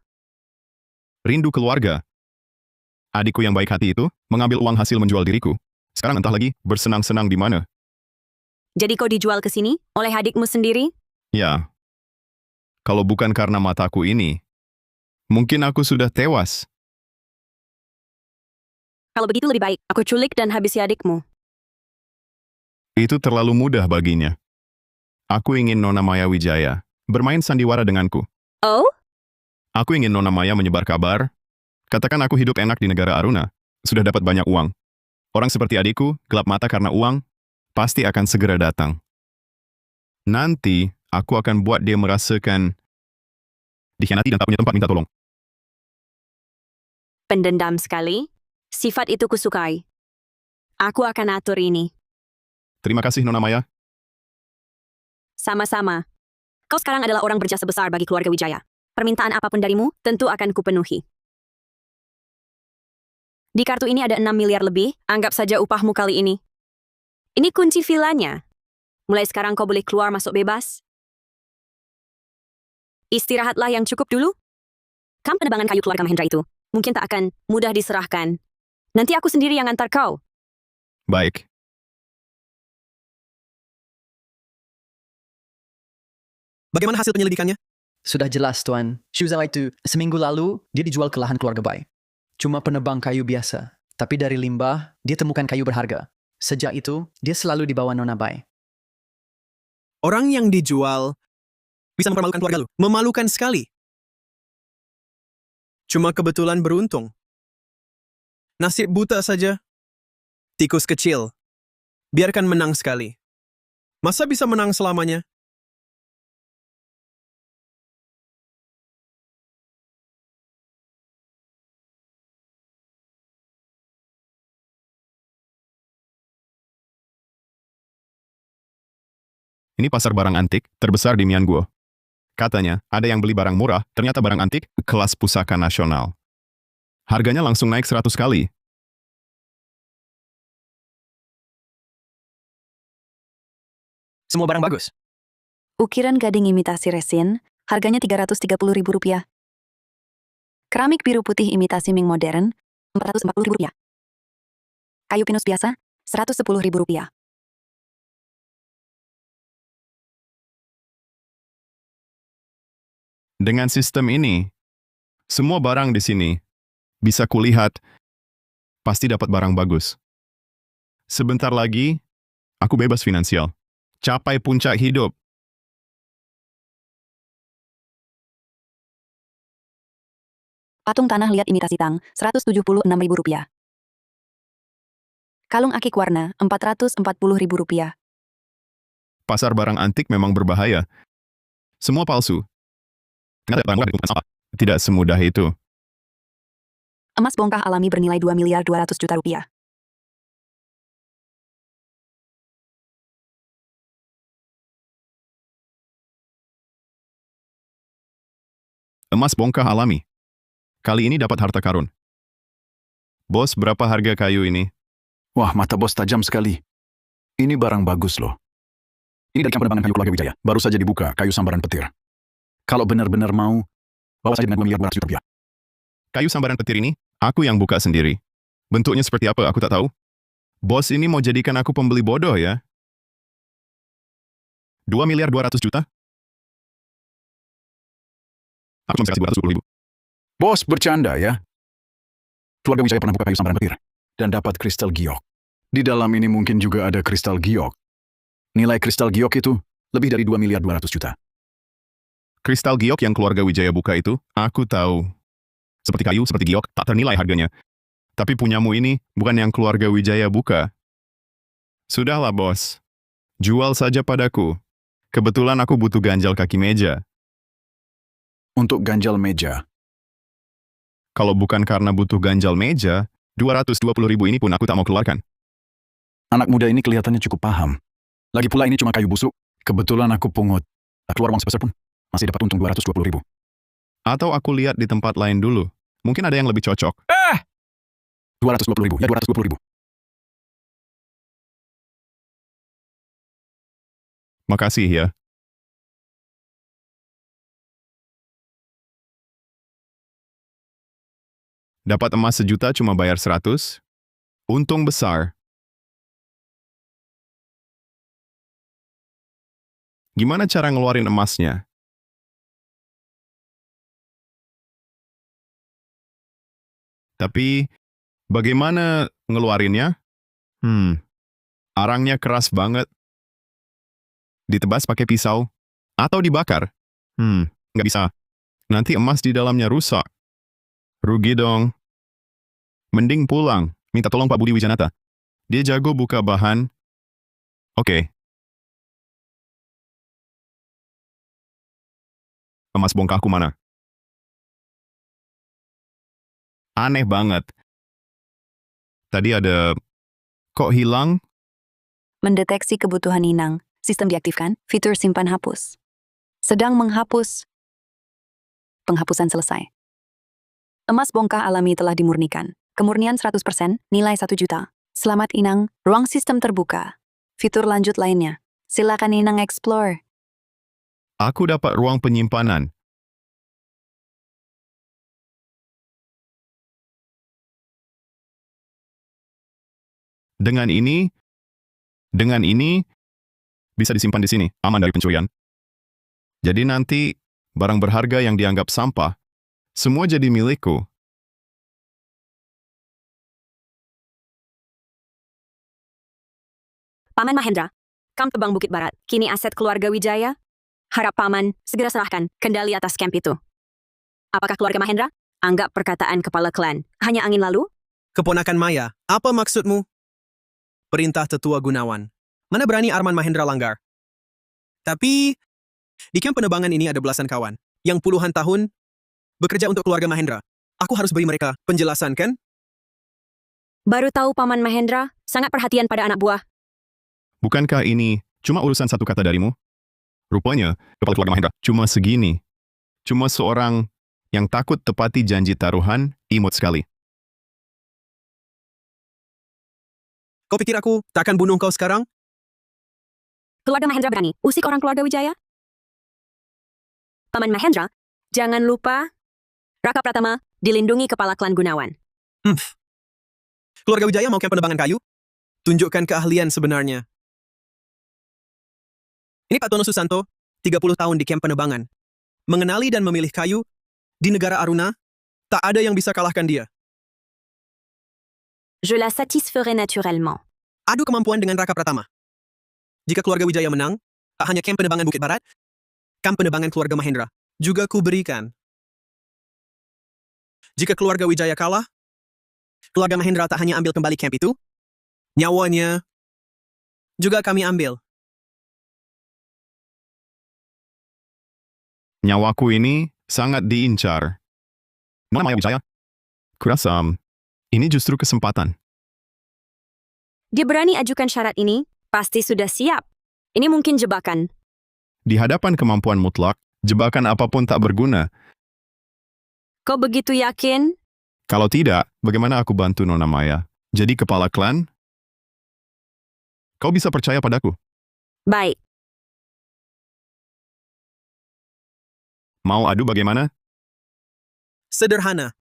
Rindu keluarga. Adikku yang baik hati itu mengambil uang hasil menjual diriku. Sekarang entah lagi bersenang-senang di mana. Jadi kau dijual ke sini oleh adikmu sendiri? Ya. Kalau bukan karena mataku ini, mungkin aku sudah tewas. Kalau begitu lebih baik aku culik dan habisi adikmu. Itu terlalu mudah baginya. Aku ingin Nona Maya Wijaya bermain sandiwara denganku. Oh? Aku ingin Nona Maya menyebar kabar. Katakan aku hidup enak di negara Aruna, sudah dapat banyak uang. Orang seperti adikku, gelap mata karena uang, pasti akan segera datang. Nanti, aku akan buat dia merasakan dikhianati dan tak punya tempat minta tolong. Pendendam sekali. Sifat itu kusukai. Aku akan atur ini. Terima kasih, Nona Maya. Sama-sama. Kau sekarang adalah orang berjasa besar bagi keluarga Wijaya. Permintaan apapun darimu, tentu akan kupenuhi. Di kartu ini ada 6 miliar lebih, anggap saja upahmu kali ini. Ini kunci vilanya. Mulai sekarang kau boleh keluar masuk bebas. Istirahatlah yang cukup dulu. Kamp penebangan kayu keluarga Mahendra itu mungkin tak akan mudah diserahkan. Nanti aku sendiri yang antar kau. Baik. Bagaimana hasil penyelidikannya? Sudah jelas, Tuan. Shuzala itu, seminggu lalu, dia dijual ke lahan keluarga Bai. Cuma penebang kayu biasa. Tapi dari limbah, dia temukan kayu berharga. Sejak itu, dia selalu dibawa Nona Bai. Orang yang dijual bisa mempermalukan keluarga lu. Memalukan sekali. Cuma kebetulan beruntung. Nasib buta saja. Tikus kecil. Biarkan menang sekali. Masa bisa menang selamanya? Ini pasar barang antik terbesar di Myanmar. Katanya, ada yang beli barang murah, ternyata barang antik kelas pusaka nasional. Harganya langsung naik 100 kali. Semua barang bagus. Ukiran gading imitasi resin, harganya Rp330.000. Keramik biru putih imitasi Ming modern, Rp440.000. Kayu pinus biasa, Rp110.000. Dengan sistem ini, semua barang di sini bisa kulihat pasti dapat barang bagus. Sebentar lagi, aku bebas finansial. Capai puncak hidup. Patung tanah liat imitasi tang, Rp176.000. Kalung akik warna, Rp440.000. Pasar barang antik memang berbahaya. Semua palsu. Tidak semudah itu. Emas bongkah alami bernilai Rp2.200.000.000. Emas bongkah alami. Kali ini dapat harta karun. Bos, berapa harga kayu ini? Wah, mata bos tajam sekali. Ini barang bagus loh. Ini dari kamp penebangan kayu keluarga Wijaya. Baru saja dibuka, kayu sambaran petir. Kalau benar-benar mau, bawa saja dengan Rp2.200.000. Kayu sambaran petir ini, aku yang buka sendiri. Bentuknya seperti apa, aku tak tahu. Bos ini mau jadikan aku pembeli bodoh ya? Rp2.200.000.000? Aku cuma kasih Rp210.000. Bos bercanda ya. Keluarga Wijaya pernah buka kayu sambaran petir dan dapat kristal giok. Di dalam ini mungkin juga ada kristal giok. Nilai kristal giok itu lebih dari 2 miliar 200 juta. Kristal giok yang keluarga Wijaya buka itu, aku tahu. Seperti kayu, seperti giok, tak ternilai harganya. Tapi punyamu ini bukan yang keluarga Wijaya buka. Sudahlah, bos. Jual saja padaku. Kebetulan aku butuh ganjal kaki meja. Untuk ganjal meja, Kalau bukan karena butuh ganjal meja, 220.000 ini pun aku tak mau keluarkan. anak muda ini kelihatannya cukup paham. Lagi pula ini cuma kayu busuk. Kebetulan aku pungut. Tak keluar uang sebesar pun. Masih dapat untung 220.000. Atau aku lihat di tempat lain dulu. Mungkin ada yang lebih cocok. 220.000, ya 220.000. Makasih ya. Dapat emas 1 juta cuma bayar 100. Untung besar. Gimana cara ngeluarin emasnya? Tapi, bagaimana ngeluarinnya? Arangnya keras banget. Ditebas pakai pisau? Atau dibakar? Nggak bisa. Nanti emas di dalamnya rusak. Rugi dong. Mending pulang. Minta tolong Pak Budi Wijanata. Dia jago buka bahan. Oke. Emas bongkahku mana? Aneh banget. Tadi ada... Kok hilang? Mendeteksi kebutuhan inang. Sistem diaktifkan. Fitur simpan hapus. Sedang menghapus. Penghapusan selesai. Emas bongkah alami telah dimurnikan. Kemurnian 100%, nilai 1 juta. Selamat Inang, ruang sistem terbuka. Fitur lanjut lainnya. Silakan Inang explore. Aku dapat ruang penyimpanan. Dengan ini, bisa disimpan di sini, aman dari pencurian. Jadi nanti, barang berharga yang dianggap sampah, semua jadi milikku. Paman Mahendra, Kamp Tebang Bukit Barat, kini aset keluarga Wijaya? Harap Paman segera serahkan kendali atas camp itu. Apakah keluarga Mahendra anggap perkataan kepala klan hanya angin lalu? Keponakan Maya, apa maksudmu? Perintah Tetua Gunawan. Mana berani Arman Mahendra langgar? Tapi, di kamp penerbangan ini ada belasan kawan yang puluhan tahun bekerja untuk keluarga Mahendra. Aku harus beri mereka penjelasan, kan? Baru tahu Paman Mahendra sangat perhatian pada anak buah. Bukankah ini cuma urusan satu kata darimu? Rupanya, kepala keluarga Mahendra cuma segini. Cuma seorang yang takut tepati janji taruhan, imut sekali. Kau pikir aku tak akan bunuh kau sekarang? Keluarga Mahendra berani usik orang keluarga Wijaya? Paman Mahendra, jangan lupa Raka Pratama dilindungi kepala klan Gunawan. Keluarga Wijaya mau kamp penerbangan kayu? Tunjukkan keahlian sebenarnya. Ini Pak Tono Susanto, 30 tahun di kamp penerbangan. Mengenali dan memilih kayu, di negara Aruna, tak ada yang bisa kalahkan dia. Je la satisferai naturellement. Adu kemampuan dengan Raka Pratama. Jika keluarga Wijaya menang, tak hanya kamp penerbangan Bukit Barat, kamp penerbangan keluarga Mahendra juga ku berikan. Jika keluarga Wijaya kalah, keluarga Mahendra tak hanya ambil kembali kamp itu, nyawanya juga kami ambil. Nyawaku ini sangat diincar. Nona Maya Wijaya? Kurasa, ini justru kesempatan. Dia berani ajukan syarat ini, pasti sudah siap. Ini mungkin jebakan. Di hadapan kemampuan mutlak, jebakan apapun tak berguna. Kau begitu yakin? Kalau tidak, bagaimana aku bantu Nona Maya? Jadi kepala klan? Kau bisa percaya padaku? Baik. Mau adu bagaimana? Sederhana.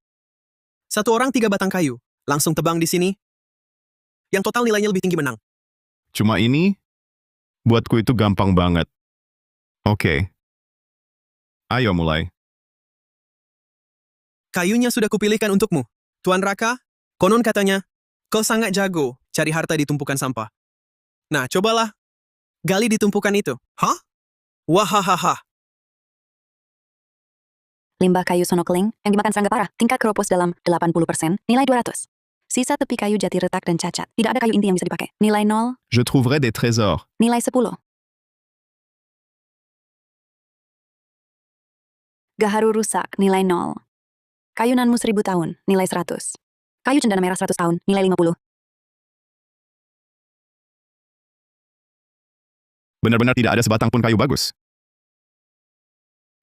1 orang 3 batang kayu, langsung tebang di sini. Yang total nilainya lebih tinggi menang. Cuma ini, buatku itu gampang banget. Oke. Ayo mulai. Kayunya sudah kupilihkan untukmu. Tuan Raka, Konon katanya, kau sangat jago cari harta di tumpukan sampah. Nah, cobalah. Gali di tumpukan itu. Hah? Wahahaha. Limbah kayu sonokeling yang dimakan serangga parah, tingkat keropos dalam 80%, nilai 200. Sisa tepi kayu jati retak dan cacat. Tidak ada kayu inti yang bisa dipakai. Nilai 0, Je trouverai des trésors. nilai 10. Gaharu rusak, nilai 0. Kayu nanmu 1000 tahun, nilai 100. Kayu cendana merah 100 tahun, nilai 50. Benar-benar tidak ada sebatang pun kayu bagus.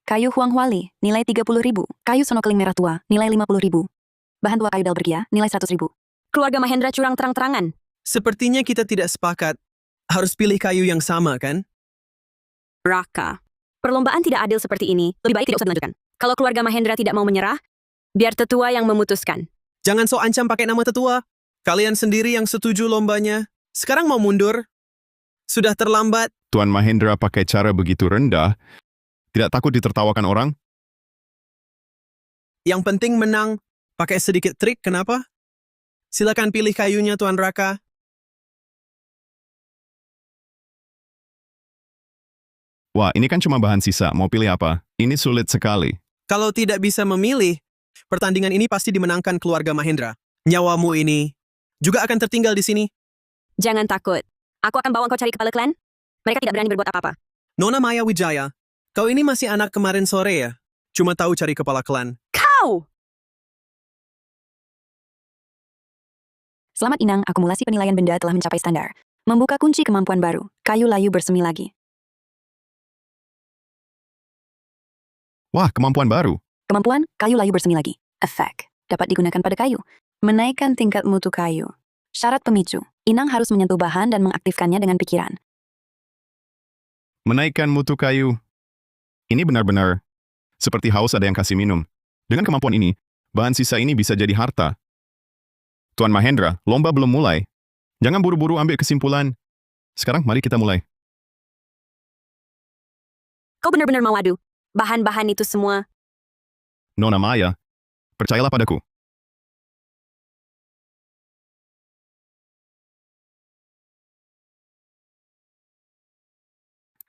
Kayu huanghuali, nilai 30.000. Kayu sonokeling merah tua, nilai 50.000. Bahan tua kayu Dalbergia, nilai 100.000. Keluarga Mahendra curang terang-terangan. Sepertinya kita tidak sepakat. Harus pilih kayu yang sama, kan? Raka. Perlombaan tidak adil seperti ini, lebih baik tidak usah dilanjutkan. Kalau keluarga Mahendra tidak mau menyerah, biar tetua yang memutuskan. Jangan sok ancam pakai nama tetua. Kalian sendiri yang setuju lombanya. Sekarang mau mundur? Sudah terlambat. Tuan Mahendra pakai cara begitu rendah, tidak takut ditertawakan orang? Yang penting menang. Pakai sedikit trik, kenapa? Silakan pilih kayunya, Tuan Raka. Wah, ini kan cuma bahan sisa. Mau pilih apa? Ini sulit sekali. Kalau tidak bisa memilih, pertandingan ini pasti dimenangkan keluarga Mahendra. Nyawamu ini juga akan tertinggal di sini. Jangan takut. Aku akan bawa kau cari kepala klan. Mereka tidak berani berbuat apa-apa. Nona Maya Wijaya, kau ini masih anak kemarin sore ya? Cuma tahu cari kepala klan. Kau! Selamat Inang, akumulasi penilaian benda telah mencapai standar. Membuka kunci kemampuan baru. Kayu layu bersemi lagi. Wah, kemampuan baru. Kemampuan, kayu layu bersemi lagi. Efek, dapat digunakan pada kayu. Menaikkan tingkat mutu kayu. Syarat pemicu, Inang harus menyentuh bahan dan mengaktifkannya dengan pikiran. Menaikkan mutu kayu. Ini benar-benar seperti haus ada yang kasih minum. Dengan kemampuan ini, bahan sisa ini bisa jadi harta. Tuan Mahendra, lomba belum mulai. Jangan buru-buru ambil kesimpulan. Sekarang mari kita mulai. Kau benar-benar mau adu. Bahan-bahan itu semua. Nona Maya, percayalah padaku.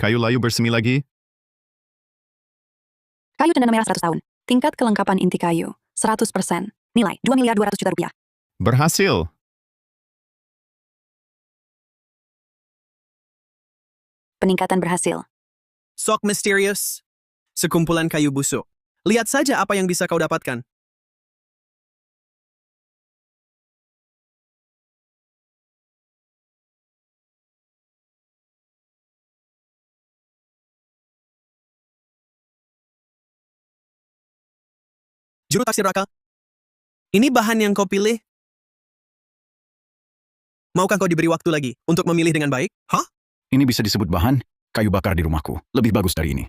Kayu layu bersemi lagi. Kayu cendana merah 100 tahun. Tingkat kelengkapan inti kayu, 100%. Nilai, 2.200.000.000 rupiah. Berhasil. Peningkatan berhasil. Sok misterius. Sekumpulan kayu busuk. Lihat saja apa yang bisa kau dapatkan. Juru taksir Raka. Ini bahan yang kau pilih? Maukah kau diberi waktu lagi untuk memilih dengan baik? Hah? Ini bisa disebut bahan kayu bakar di rumahku. Lebih bagus dari ini.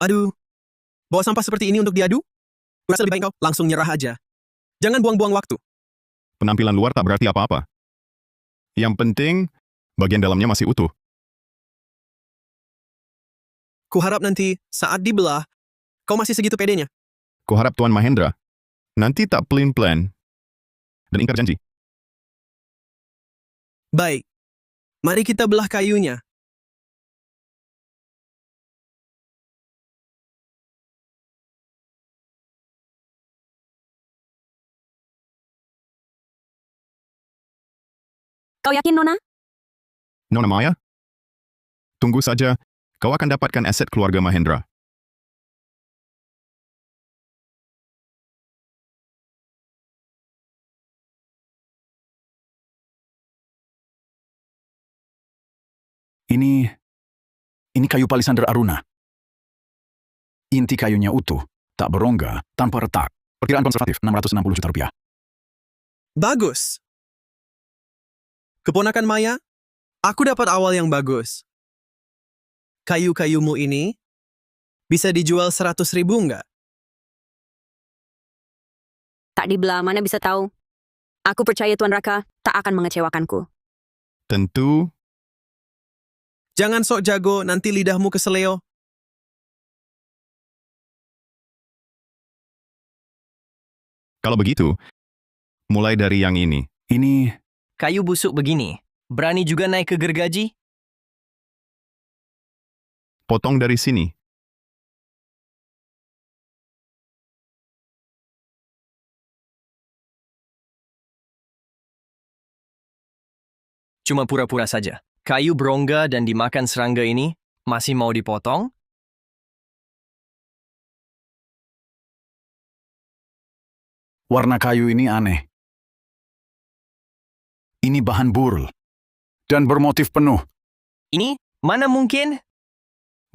Aduh. Bawa sampah seperti ini untuk diadu? Kurasa lebih baik kau langsung nyerah aja. Jangan buang-buang waktu. Penampilan luar tak berarti apa-apa. Yang penting, bagian dalamnya masih utuh. Kuharap nanti saat dibelah, kau masih segitu pedenya. Kuharap Tuan Mahendra nanti tak pelin-plan dan ingkar janji. Baik. Mari kita belah kayunya. Kau yakin, Nona? Nona Maya, tunggu saja, kau akan dapatkan aset keluarga Mahendra. Ini kayu Palisander Aruna. Inti kayunya utuh, tak berongga, tanpa retak. Perkiraan konservatif, 660 juta rupiah. Bagus. Keponakan Maya, aku dapat awal yang bagus. Kayu-kayumu ini bisa dijual 100.000 nggak? Tak dibelah, mana bisa tahu. Aku percaya Tuan Raka tak akan mengecewakanku. Tentu, Jangan sok jago, nanti lidahmu keseleo. kalau begitu, Mulai dari yang ini. Ini Kayu busuk begini. Berani juga naik ke gergaji? Potong dari sini. Cuma pura-pura saja. Kayu berongga dan dimakan serangga ini masih mau dipotong? warna kayu ini aneh. Ini bahan burl. Dan bermotif penuh. Ini? Mana mungkin?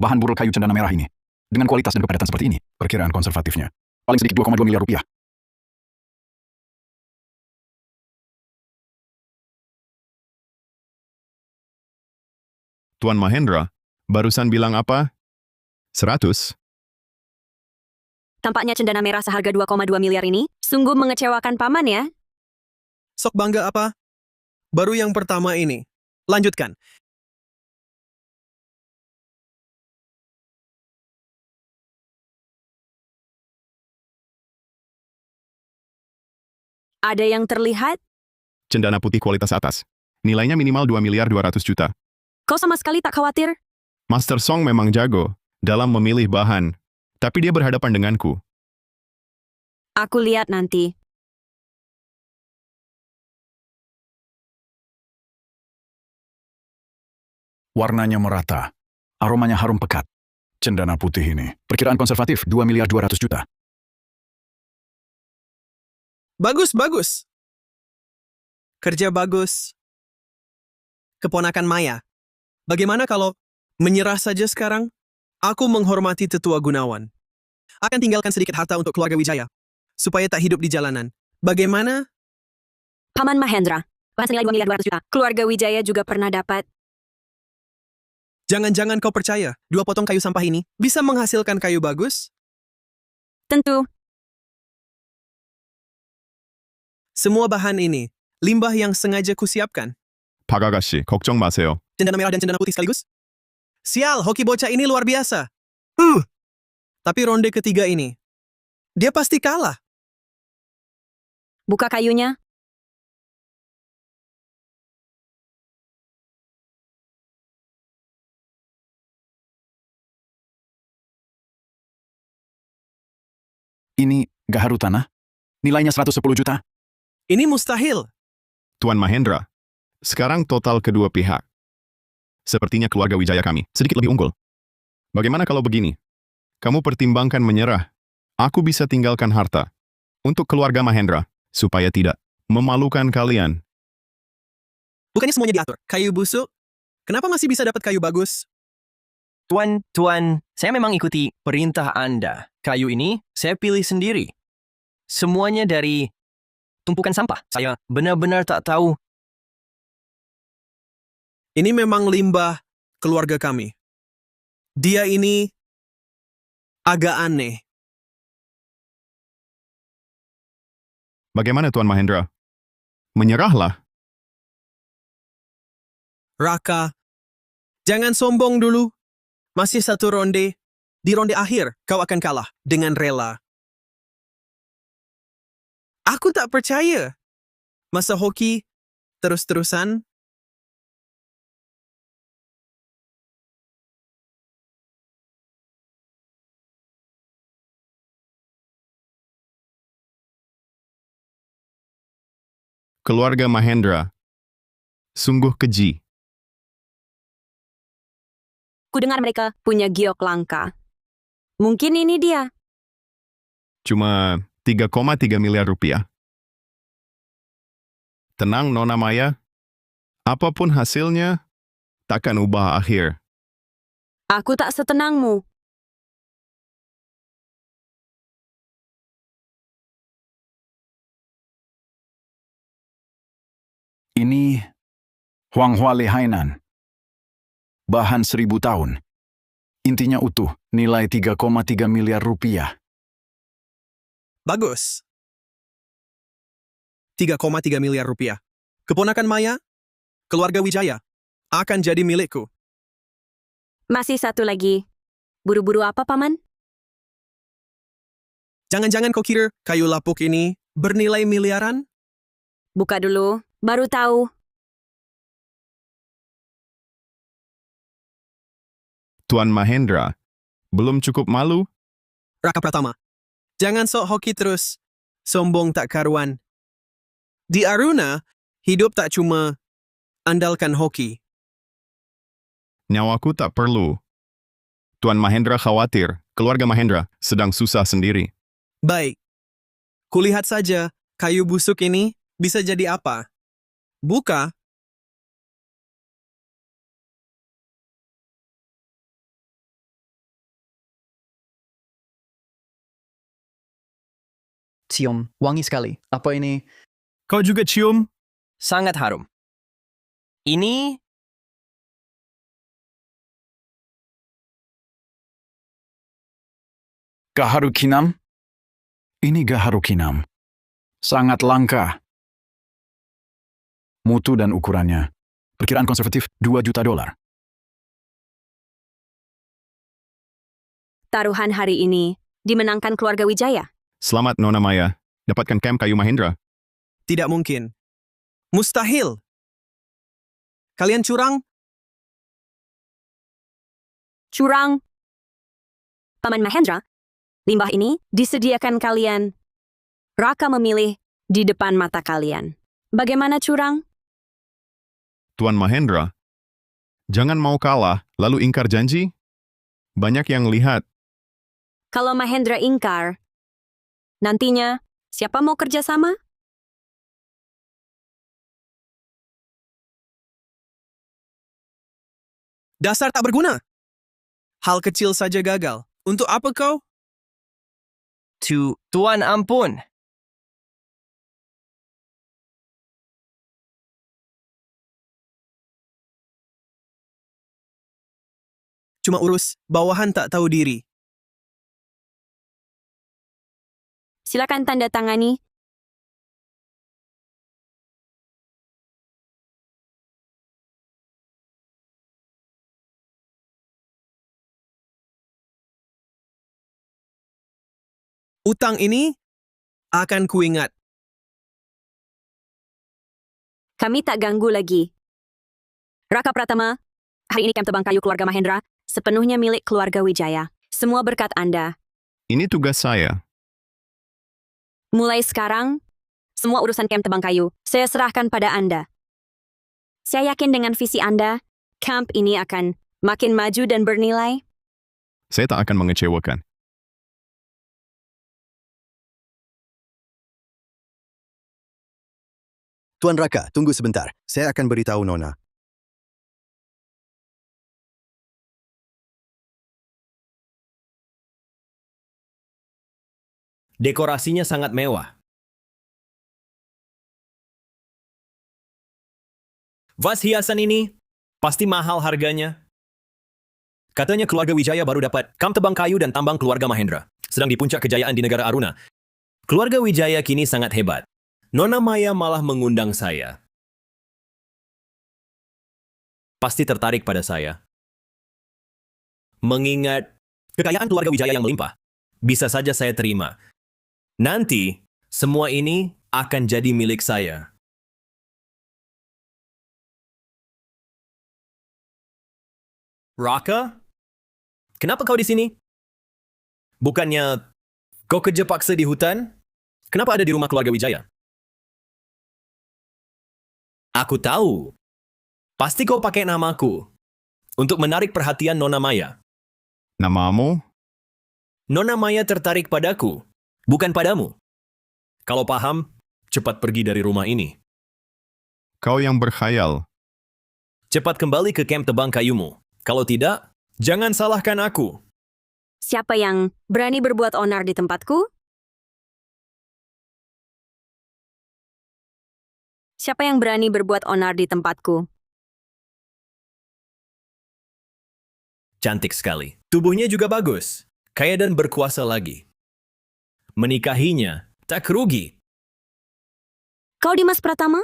Bahan burl kayu cendana merah ini. Dengan kualitas dan kepadatan seperti ini. Perkiraan konservatifnya. Paling sedikit 2,2 miliar rupiah. Tuan Mahendra, barusan bilang apa? 100? Tampaknya cendana merah seharga 2,2 miliar ini sungguh mengecewakan paman ya. Sok bangga apa? Baru yang pertama ini. Lanjutkan. Ada yang terlihat? Cendana putih kualitas atas. Nilainya minimal 2 miliar 200 juta. Kau sama sekali tak khawatir? Master Song memang jago dalam memilih bahan. Tapi dia berhadapan denganku. Aku lihat nanti. Warnanya merata. Aromanya harum pekat. Cendana putih ini. Perkiraan konservatif 2 miliar 200 juta. Bagus, bagus. Kerja bagus. Keponakan Maya. Bagaimana kalau menyerah saja sekarang? Aku menghormati tetua Gunawan. Akan tinggalkan sedikit harta untuk keluarga Wijaya. Supaya tak hidup di jalanan. Bagaimana? Paman Mahendra, bahan senilai 2 miliar 200 juta. Keluarga Wijaya juga pernah dapat. Jangan-jangan kau percaya 2 potong kayu sampah ini bisa menghasilkan kayu bagus? Tentu. Semua bahan ini, limbah yang sengaja kusiapkan. Pak Agassi, 걱정 마세요. Cendana merah dan cendana putih sekaligus? Sial, hoki bocah ini luar biasa. Tapi ronde ketiga ini, dia pasti kalah. Buka kayunya. Ini gaharu tanah. Nilainya 110 juta. Ini mustahil. Tuan Mahendra, sekarang total kedua pihak. Sepertinya keluarga Wijaya kami sedikit lebih unggul. Bagaimana kalau begini? Kamu pertimbangkan menyerah. Aku bisa tinggalkan harta. Untuk keluarga Mahendra, supaya tidak memalukan kalian. Bukannya semuanya diatur. Kayu busuk? Kenapa masih bisa dapat kayu bagus? Tuan, saya memang ikuti perintah Anda. Kayu ini saya pilih sendiri. Semuanya dari tumpukan sampah. Saya benar-benar tak tahu. Ini memang limbah keluarga kami. Dia ini agak aneh. Bagaimana Tuan Mahendra? Menyerahlah. Raka, jangan sombong dulu. Masih satu ronde. Di ronde akhir, kau akan kalah dengan rela. Aku tak percaya. Masa hoki terus-terusan? Keluarga Mahendra. Sungguh keji. Kudengar mereka punya giok langka. Mungkin ini dia. Cuma 3,3 miliar rupiah. Tenang, Nona Maya. Apapun hasilnya, takkan ubah akhir. Aku tak setenangmu. Ini Huanghua Hainan. Bahan 1000 tahun. Intinya utuh, nilai 3,3 miliar rupiah. Bagus. 3,3 miliar rupiah. Keponakan Maya, keluarga Wijaya, akan jadi milikku. Masih satu lagi. Buru-buru apa, Paman? Jangan-jangan kau kira kayu lapuk ini bernilai miliaran? Buka dulu, baru tahu. Tuan Mahendra, belum cukup malu? Raka Pratama, jangan sok hoki terus. Sombong tak karuan. Di Aruna, hidup tak cuma andalkan hoki. Nyawaku tak perlu. Tuan Mahendra khawatir, keluarga Mahendra sedang susah sendiri. Baik. Kulihat saja, kayu busuk ini bisa jadi apa? Buka. Cium, wangi sekali. Apa ini? Kau juga cium? Sangat harum. Ini Gaharu Kinam? Ini Gaharu Kinam. Sangat langka. Mutu dan ukurannya. Perkiraan konservatif $2 juta. Taruhan hari ini dimenangkan keluarga Wijaya. Selamat Nona Maya, dapatkan camp kayu Mahendra. Tidak mungkin. Mustahil. Kalian curang? Curang. Paman Mahendra, limbah ini disediakan kalian. Raka memilih di depan mata kalian. Bagaimana curang? Tuan Mahendra, jangan mau kalah lalu ingkar janji. Banyak yang lihat. Kalau Mahendra ingkar, nantinya siapa mau kerjasama? Dasar tak berguna. Hal kecil saja gagal. Untuk apa kau? Tuan ampun. Cuma urus, bawahan tak tahu diri. Silakan tanda tangani. Utang ini akan kuingat. Kami tak ganggu lagi. Raka Pratama, hari ini camp tebang kayu keluarga Mahendra sepenuhnya milik keluarga Wijaya. Semua berkat Anda. Ini tugas saya. Mulai sekarang, semua urusan camp tebang kayu saya serahkan pada Anda. Saya yakin dengan visi Anda, camp ini akan makin maju dan bernilai. Saya tak akan mengecewakan. Tuan Raka, tunggu sebentar. Saya akan beritahu Nona. Dekorasinya sangat mewah. Vas hiasan ini pasti mahal harganya. Katanya keluarga Wijaya baru dapat camp tebang kayu dan tambang keluarga Mahendra. Sedang di puncak kejayaan di negara Aruna. Keluarga Wijaya kini sangat hebat. Nona Maya malah mengundang saya. Pasti tertarik pada saya. Mengingat kekayaan keluarga Wijaya yang melimpah, bisa saja saya terima. Nanti, semua ini akan jadi milik saya. Raka? Kenapa kau di sini? Bukannya kau kerja paksa di hutan? Kenapa ada di rumah keluarga Wijaya? Aku tahu. Pasti kau pakai namaku untuk menarik perhatian Nona Maya. Namamu? Nona Maya tertarik padaku, bukan padamu. Kalau paham, cepat pergi dari rumah ini. Kau yang berkhayal. Cepat kembali ke camp tebang kayumu. Kalau tidak, jangan salahkan aku. Siapa yang berani berbuat onar di tempatku? Siapa yang berani berbuat onar di tempatku? Cantik sekali. Tubuhnya juga bagus. Kaya dan berkuasa lagi. Menikahinya tak rugi. Kau Dimas Pratama?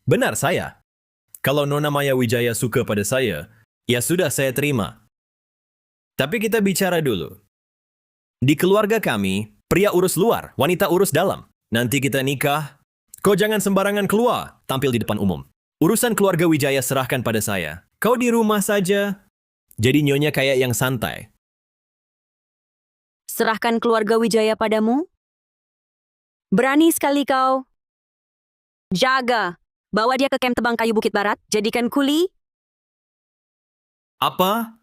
Benar saya. Kalau Nona Maya Wijaya suka pada saya, ya sudah saya terima. Tapi kita bicara dulu. Di keluarga kami, pria urus luar, wanita urus dalam. Nanti kita nikah. Kau jangan sembarangan keluar, tampil di depan umum. Urusan keluarga Wijaya serahkan pada saya. Kau di rumah saja. Jadi nyonya kayak yang santai. Serahkan keluarga Wijaya padamu? Berani sekali kau. Jaga. Bawa dia ke kamp tebang kayu Bukit Barat. Jadikan kuli. Apa?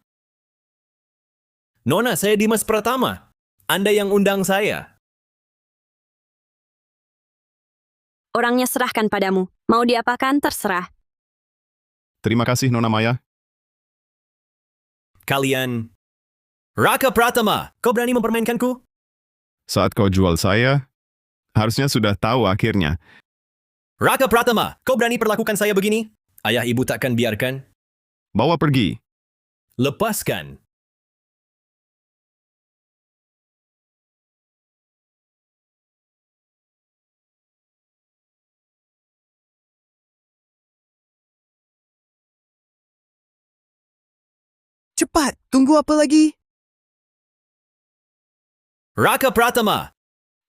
Nona, saya Dimas Pratama. Anda yang undang saya. Orangnya serahkan padamu. Mau diapakan terserah. Terima kasih, Nona Maya. Kalian... Raka Pratama, kau berani mempermainkanku? Saat kau jual saya, harusnya sudah tahu akhirnya. Raka Pratama, kau berani perlakukan saya begini? Ayah ibu takkan biarkan. Bawa pergi. Lepaskan. Cepat, tunggu apa lagi? Raka Pratama,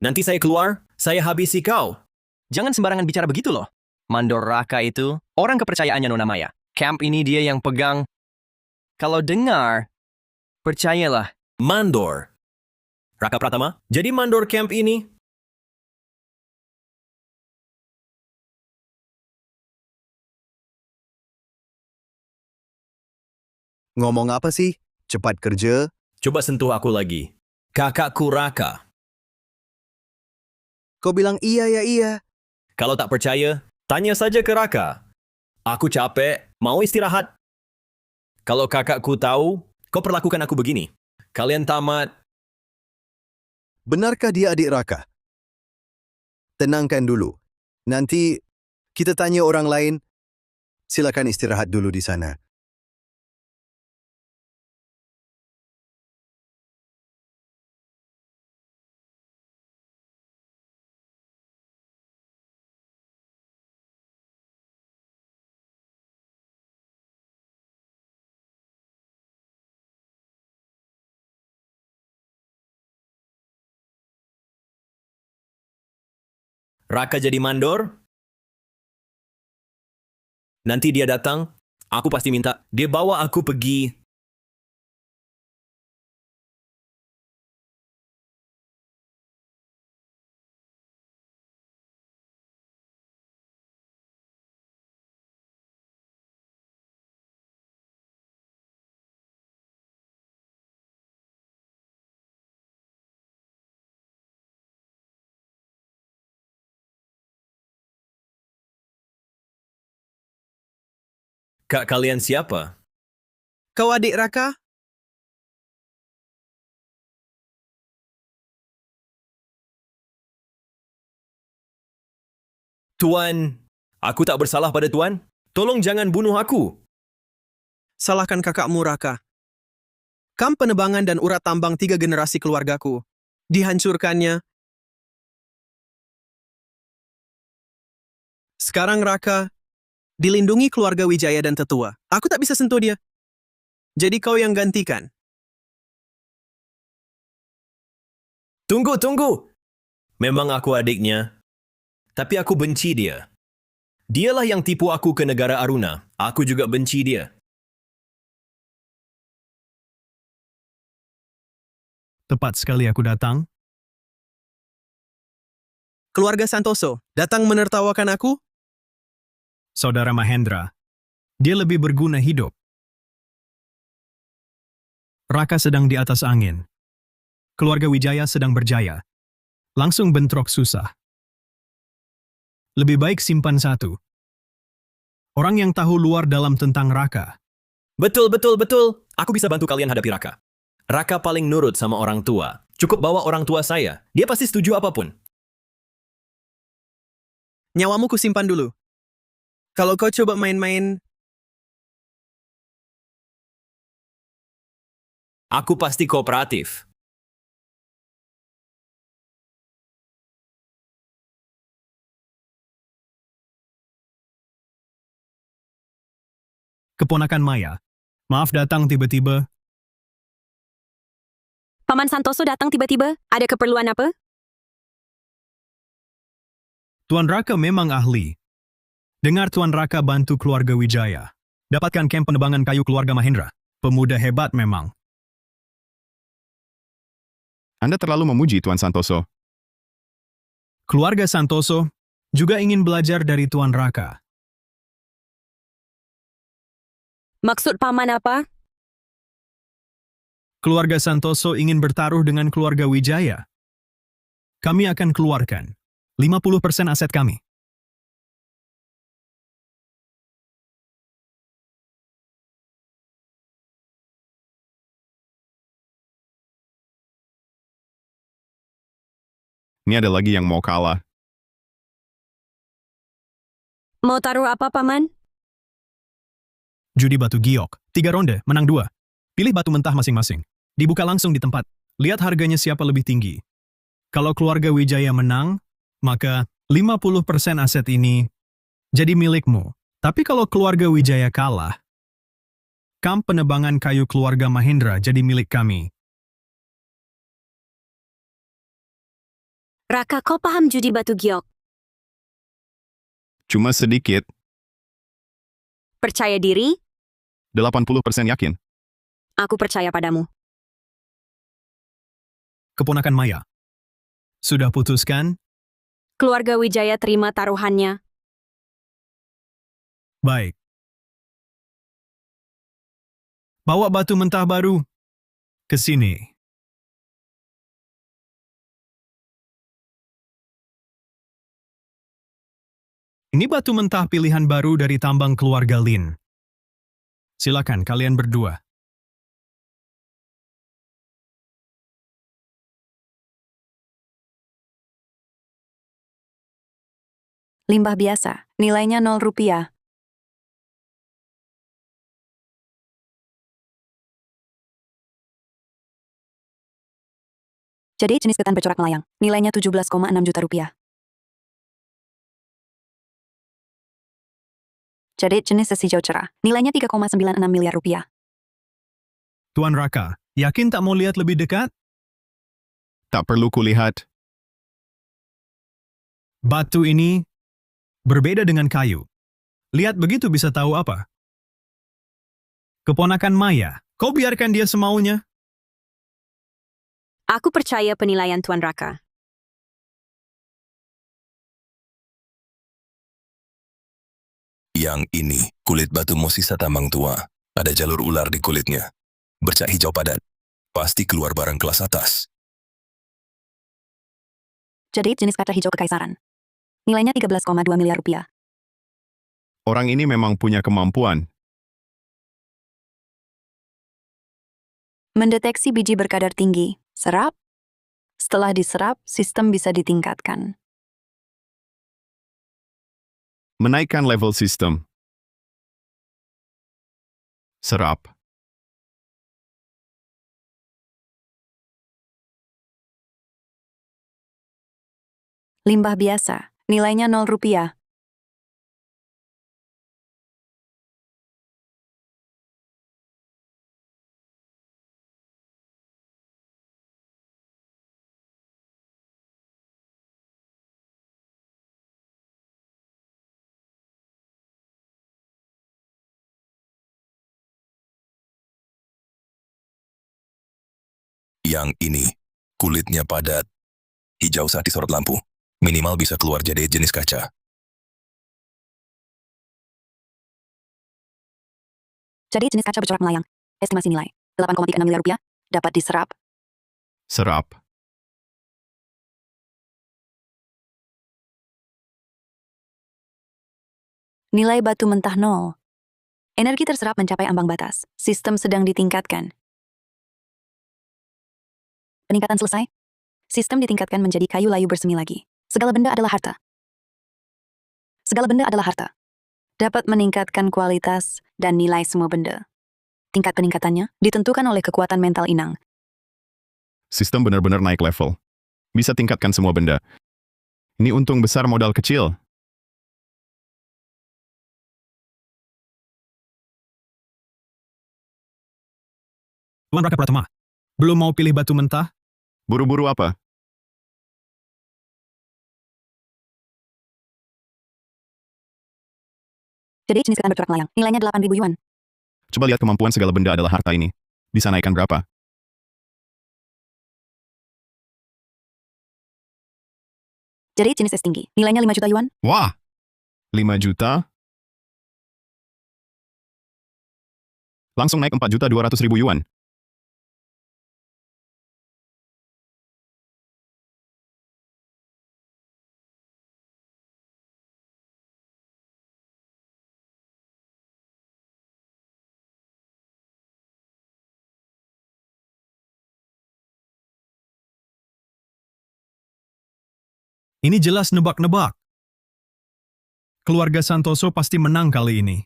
nanti saya keluar, saya habisi kau. Jangan sembarangan bicara begitu loh. Mandor Raka itu orang kepercayaannya Nona Maya. Camp ini dia yang pegang. Kalau dengar, percayalah. Mandor. Raka Pratama, jadi mandor camp ini? Ngomong apa sih? Cepat kerja. Coba sentuh aku lagi. Kakakku Raka. Kau bilang iya ya iya. Kalau tak percaya, tanya saja ke Raka. Aku capek, mau istirahat. Kalau kakakku tahu, kau perlakukan aku begini. Kalian tamat. Benarkah dia adik Raka? Tenangkan dulu. Nanti kita tanya orang lain. Silakan istirahat dulu di sana. Raka jadi mandor? Nanti dia datang, aku pasti minta dia bawa aku pergi. Kak kalian siapa? Kau adik Raka? Tuan, aku tak bersalah pada Tuan. Tolong jangan bunuh aku. Salahkan kakakmu Raka. Kamp penebangan dan urat tambang 3 generasi keluargaku. Dihancurkannya. Sekarang Raka dilindungi keluarga Wijaya dan tetua. Aku tak bisa sentuh dia. Jadi kau yang gantikan. Tunggu, tunggu. Memang aku adiknya. Tapi aku benci dia. Dialah yang tipu aku ke negara Aruna. Aku juga benci dia. Tepat sekali aku datang. Keluarga Santoso datang menertawakan aku? Saudara Mahendra, dia lebih berguna hidup. Raka sedang di atas angin. Keluarga Wijaya sedang berjaya. Langsung bentrok susah. Lebih baik simpan satu. Orang yang tahu luar dalam tentang Raka. Betul, betul, betul. Aku bisa bantu kalian hadapi Raka. Raka paling nurut sama orang tua. Cukup bawa orang tua saya. Dia pasti setuju apapun. Nyawamu kusimpan dulu. Kalau kau coba main-main, Aku pasti kooperatif. Keponakan Maya. Maaf datang tiba-tiba. Paman Santoso datang tiba-tiba. Ada keperluan apa? Tuan Raka memang ahli. Dengar Tuan Raka bantu keluarga Wijaya. Dapatkan kem penebangan kayu keluarga Mahendra. Pemuda hebat memang. Anda terlalu memuji Tuan Santoso. Keluarga Santoso juga ingin belajar dari Tuan Raka. Maksud paman apa? Keluarga Santoso ingin bertaruh dengan keluarga Wijaya. Kami akan keluarkan 50% aset kami. Ini ada lagi yang mau kalah. Mau taruh apa, paman? Judi batu giok. 3 ronde, menang 2. Pilih batu mentah masing-masing. Dibuka langsung di tempat. Lihat harganya siapa lebih tinggi. Kalau keluarga Wijaya menang, maka 50% aset ini jadi milikmu. Tapi kalau keluarga Wijaya kalah, kamp penebangan kayu keluarga Mahendra jadi milik kami. Raka, kau paham judi batu giok? Cuma sedikit, Percaya diri? 80% yakin. Aku percaya padamu. Keponakan Maya. Sudah putuskan? Keluarga Wijaya terima taruhannya. Baik. Bawa batu mentah baru ke sini. Ini batu mentah pilihan baru dari tambang keluarga Lin. Silakan kalian berdua. Limbah biasa, nilainya 0 rupiah. Jadi jenis ketan bercorak melayang, nilainya 17,6 juta rupiah. Jadi jenis es hijau cerah, nilainya 3,96 miliar rupiah. Tuan Raka, yakin tak mau lihat lebih dekat? Tak perlu kulihat. Batu ini berbeda dengan kayu. Lihat begitu bisa tahu apa? Keponakan Maya, kau biarkan dia semaunya. Aku percaya penilaian Tuan Raka. Yang ini, kulit batu mosisa tambang tua. Ada jalur ular di kulitnya. Bercak hijau padat. Pasti keluar barang kelas atas. Jadi jenis kaca hijau kekaisaran. Nilainya 13,2 miliar rupiah. Orang ini memang punya kemampuan. Mendeteksi biji berkadar tinggi. Serap. Setelah diserap, sistem bisa ditingkatkan. Menaikkan level sistem. Serap. Limbah biasa, nilainya 0 rupiah. Yang ini, kulitnya padat. Hijau saat disorot lampu. Minimal bisa keluar jadi jenis kaca. Jadi jenis kaca bercorak melayang. Estimasi nilai 8,36 miliar rupiah. Dapat diserap. Serap. Nilai batu mentah 0. Energi terserap mencapai ambang batas. Sistem sedang ditingkatkan. Peningkatan selesai. Sistem ditingkatkan menjadi kayu layu bersemi lagi. Segala benda adalah harta. Segala benda adalah harta. Dapat meningkatkan kualitas dan nilai semua benda. Tingkat peningkatannya ditentukan oleh kekuatan mental inang. Sistem benar-benar naik level. Bisa tingkatkan semua benda. Ini untung besar modal kecil. Tuan Raka Pratama, belum mau pilih batu mentah? Buru-buru apa? Jadeit jenis ketan bercorak melayang. Nilainya 8.000 yuan. Coba lihat kemampuan segala benda adalah harta ini. Bisa naikkan berapa? Jadeit jenis es tinggi. Nilainya 5 juta yuan. Wah! 5 juta? Langsung naik 4.200.000 yuan. Ini jelas nebak-nebak. Keluarga Santoso pasti menang kali ini.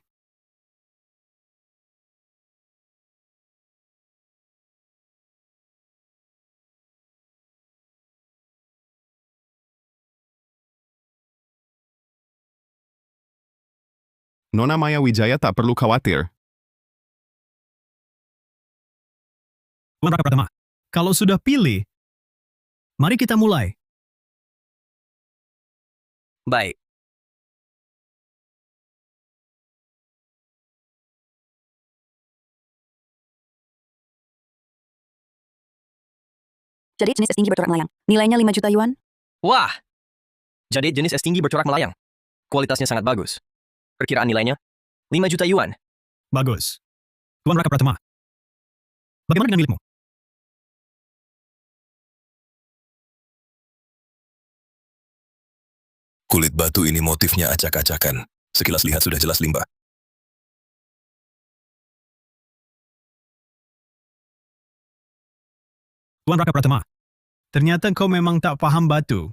Nona Maya Wijaya tak perlu khawatir. Tuan Raka Pratama, kalau sudah pilih, mari kita mulai. Baik. Jadeit jenis es tinggi bercorak melayang. Nilainya 5 juta yuan. Wah! Jadeit jenis es tinggi bercorak melayang. Kualitasnya sangat bagus. Perkiraan nilainya 5 juta yuan. Bagus. Tuan Raka Pratama, bagaimana dengan milikmu? Kulit batu ini motifnya acak-acakan. Sekilas lihat sudah jelas limbah. Tuan Raka Pratama, ternyata kau memang tak paham batu.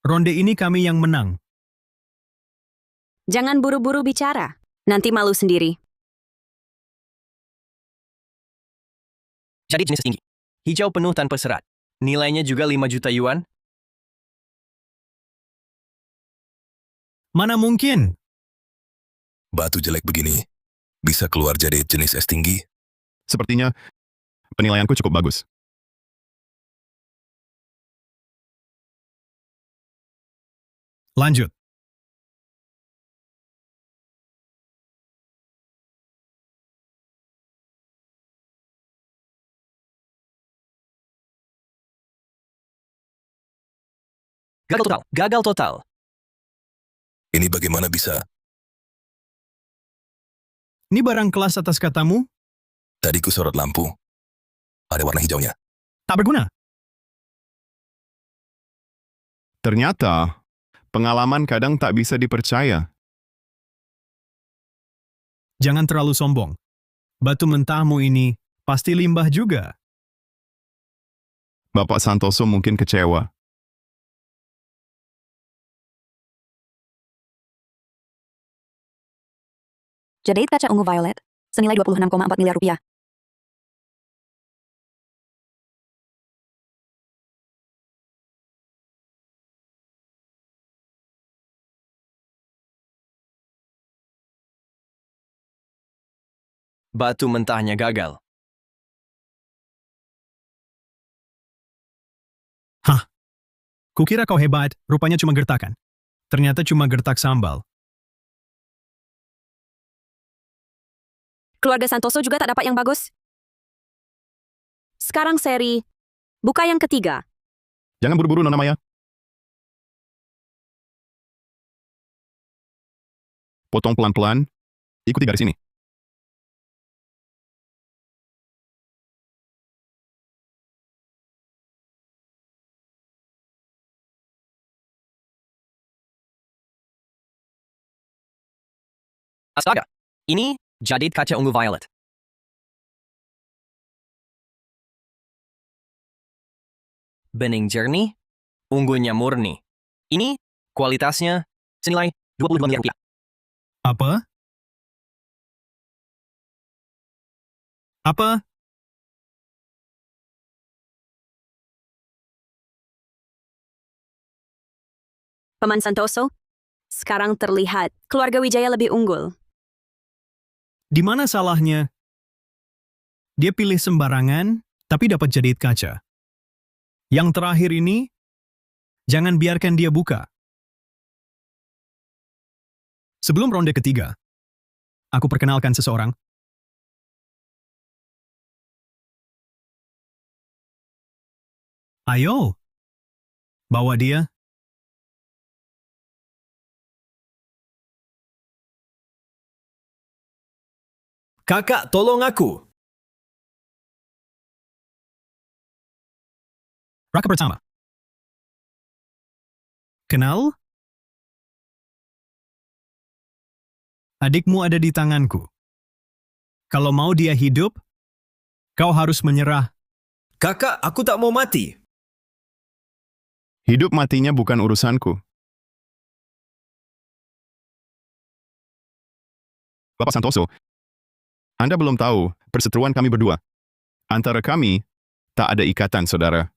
Ronde ini kami yang menang. Jangan buru-buru bicara. Nanti malu sendiri. Jadeit jenis es tinggi. Hijau penuh tanpa serat. Nilainya juga 5 juta yuan. Mana mungkin? Batu jelek begini. Bisa keluar jadeit jenis es tinggi? Sepertinya penilaianku cukup bagus. Lanjut. Gagal total. Gagal total. Ini bagaimana bisa? Ini barang kelas atas katamu, Tadi ku sorot lampu. Ada warna hijaunya. tak berguna. Ternyata, pengalaman kadang tak bisa dipercaya. Jangan terlalu sombong. Batu mentahmu ini pasti limbah juga. Bapak Santoso mungkin kecewa. Jadeit kaca ungu violet. Senilai 26,4 miliar rupiah. Batu mentahnya gagal. Hah? Kukira kau hebat, rupanya cuma gertakan. Ternyata cuma gertak sambal. Keluarga Santoso juga tak dapat yang bagus. Sekarang seri. Buka yang ketiga. Jangan buru-buru, Nona Maya. Potong pelan-pelan. Ikuti garis ini. Astaga. Ini jadeit kaca ungu violet. Bening jernih, ungunya murni. Ini kualitasnya senilai 22 miliar rupiah. Apa? Apa? Paman Santoso, sekarang terlihat keluarga Wijaya lebih unggul. Di mana salahnya? Dia pilih sembarangan, tapi dapat jadeit kaca. Yang terakhir ini, jangan biarkan dia buka. Sebelum ronde ketiga, aku perkenalkan seseorang. Ayo, bawa dia. Kakak, tolong aku. Raka pertama. Kenal? Adikmu ada di tanganku. Kalau mau dia hidup, kau harus menyerah. Kakak, aku tak mau mati. Hidup matinya bukan urusanku. Bapak Santoso, Anda belum tahu perseteruan kami berdua. Antara kami, tak ada ikatan saudara.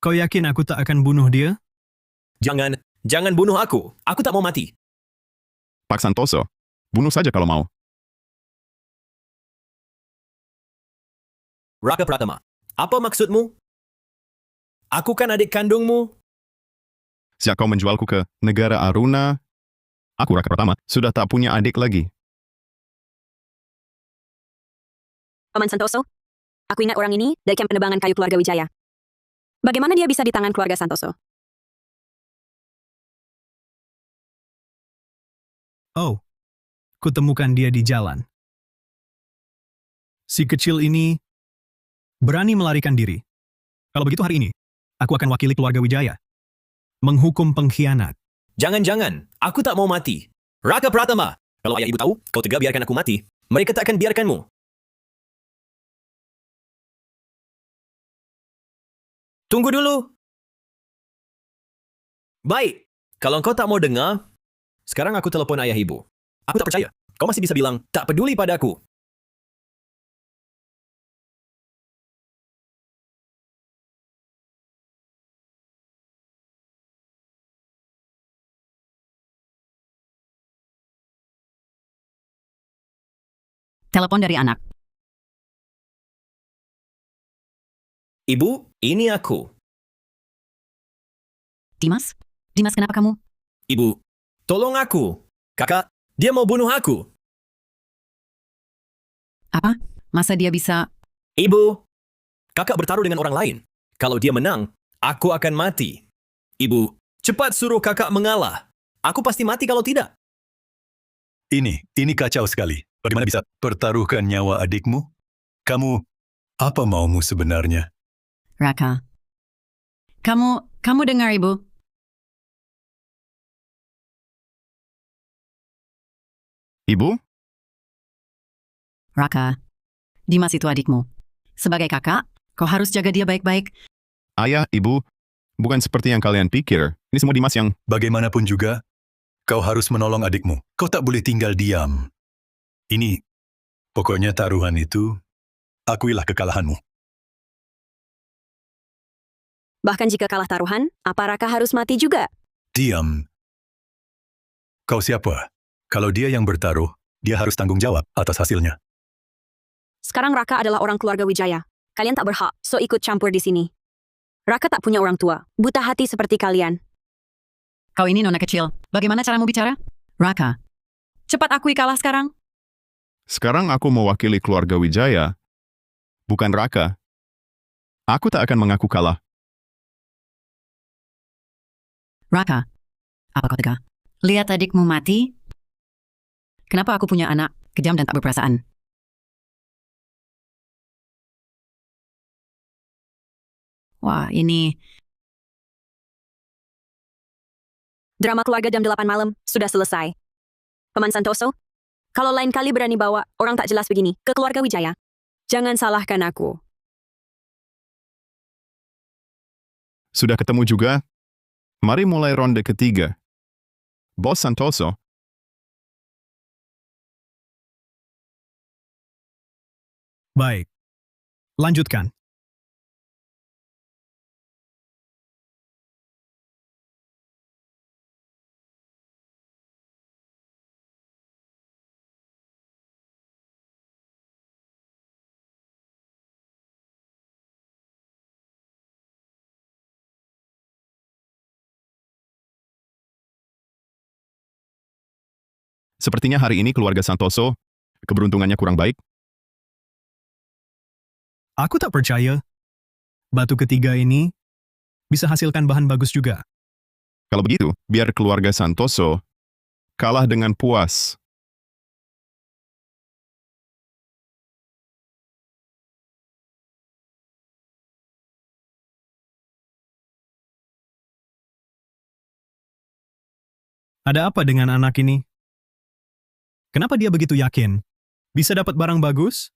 Kau yakin aku tak akan bunuh dia? Jangan bunuh aku. Aku tak mau mati. Pak Santoso, bunuh saja kalau mau. Raka Pratama, apa maksudmu? Aku kan adik kandungmu. Sejak kau menjualku ke negara Aruna, aku Raka Pratama, sudah tak punya adik lagi. Paman Santoso, aku ingat orang ini dari kamp penebangan kayu keluarga Wijaya. Bagaimana dia bisa di tangan keluarga Santoso? Oh, kutemukan dia di jalan. Si kecil ini berani melarikan diri. Kalau begitu hari ini, aku akan wakili keluarga Wijaya. Menghukum pengkhianat. Jangan, aku tak mau mati. Raka Pratama, kalau ayah ibu tahu, kau tega biarkan aku mati, mereka tak akan biarkanmu. Tunggu dulu. Baik, kalau kau tak mau dengar, sekarang aku telepon ayah ibu. Aku tak percaya, kau masih bisa bilang, tak peduli padaku. Telepon dari anak. Ibu, ini aku. Dimas? Dimas, kenapa kamu? Ibu, tolong aku. Kakak, dia mau bunuh aku. Apa? Masa dia bisa... Ibu, kakak bertaruh dengan orang lain. Kalau dia menang, aku akan mati. Ibu, cepat suruh kakak mengalah. Aku pasti mati kalau tidak. Ini kacau sekali. Bagaimana bisa pertaruhkan nyawa adikmu? Kamu, apa maumu sebenarnya? Raka. Kamu dengar, Ibu? Ibu? Raka, Dimas itu adikmu. Sebagai kakak, kau harus jaga dia baik-baik. Ayah, ibu, bukan seperti yang kalian pikir. Ini semua Dimas yang... Bagaimanapun juga, kau harus menolong adikmu. Kau tak boleh tinggal diam. Ini, pokoknya taruhan itu, akuilah kekalahanmu. Bahkan jika kalah taruhan, apa Raka harus mati juga? Diam. Kau siapa? Kalau dia yang bertaruh, dia harus tanggung jawab atas hasilnya. Sekarang Raka adalah orang keluarga Wijaya. Kalian tak berhak, so ikut campur di sini. Raka tak punya orang tua, buta hati seperti kalian. Kau ini nona kecil. Bagaimana caramu bicara? Raka, cepat akui kalah sekarang. Sekarang aku mewakili keluarga Wijaya, bukan Raka. Aku tak akan mengaku kalah. Raka, apa kau tega? Lihat adikmu mati? Kenapa aku punya anak kejam dan tak berperasaan? Wah, ini... Drama keluarga jam 8 malam sudah selesai. Paman Santoso, kalau lain kali berani bawa orang tak jelas begini ke keluarga Wijaya, jangan salahkan aku. Sudah ketemu juga? Mari mulai ronde ketiga. Bos Santoso, Baik. Lanjutkan. Sepertinya hari ini keluarga Santoso, keberuntungannya kurang baik. Aku tak percaya. Batu ketiga ini bisa hasilkan bahan bagus juga. Kalau begitu, biar keluarga Santoso kalah dengan puas. Ada apa dengan anak ini? Kenapa dia begitu yakin? Bisa dapat barang bagus?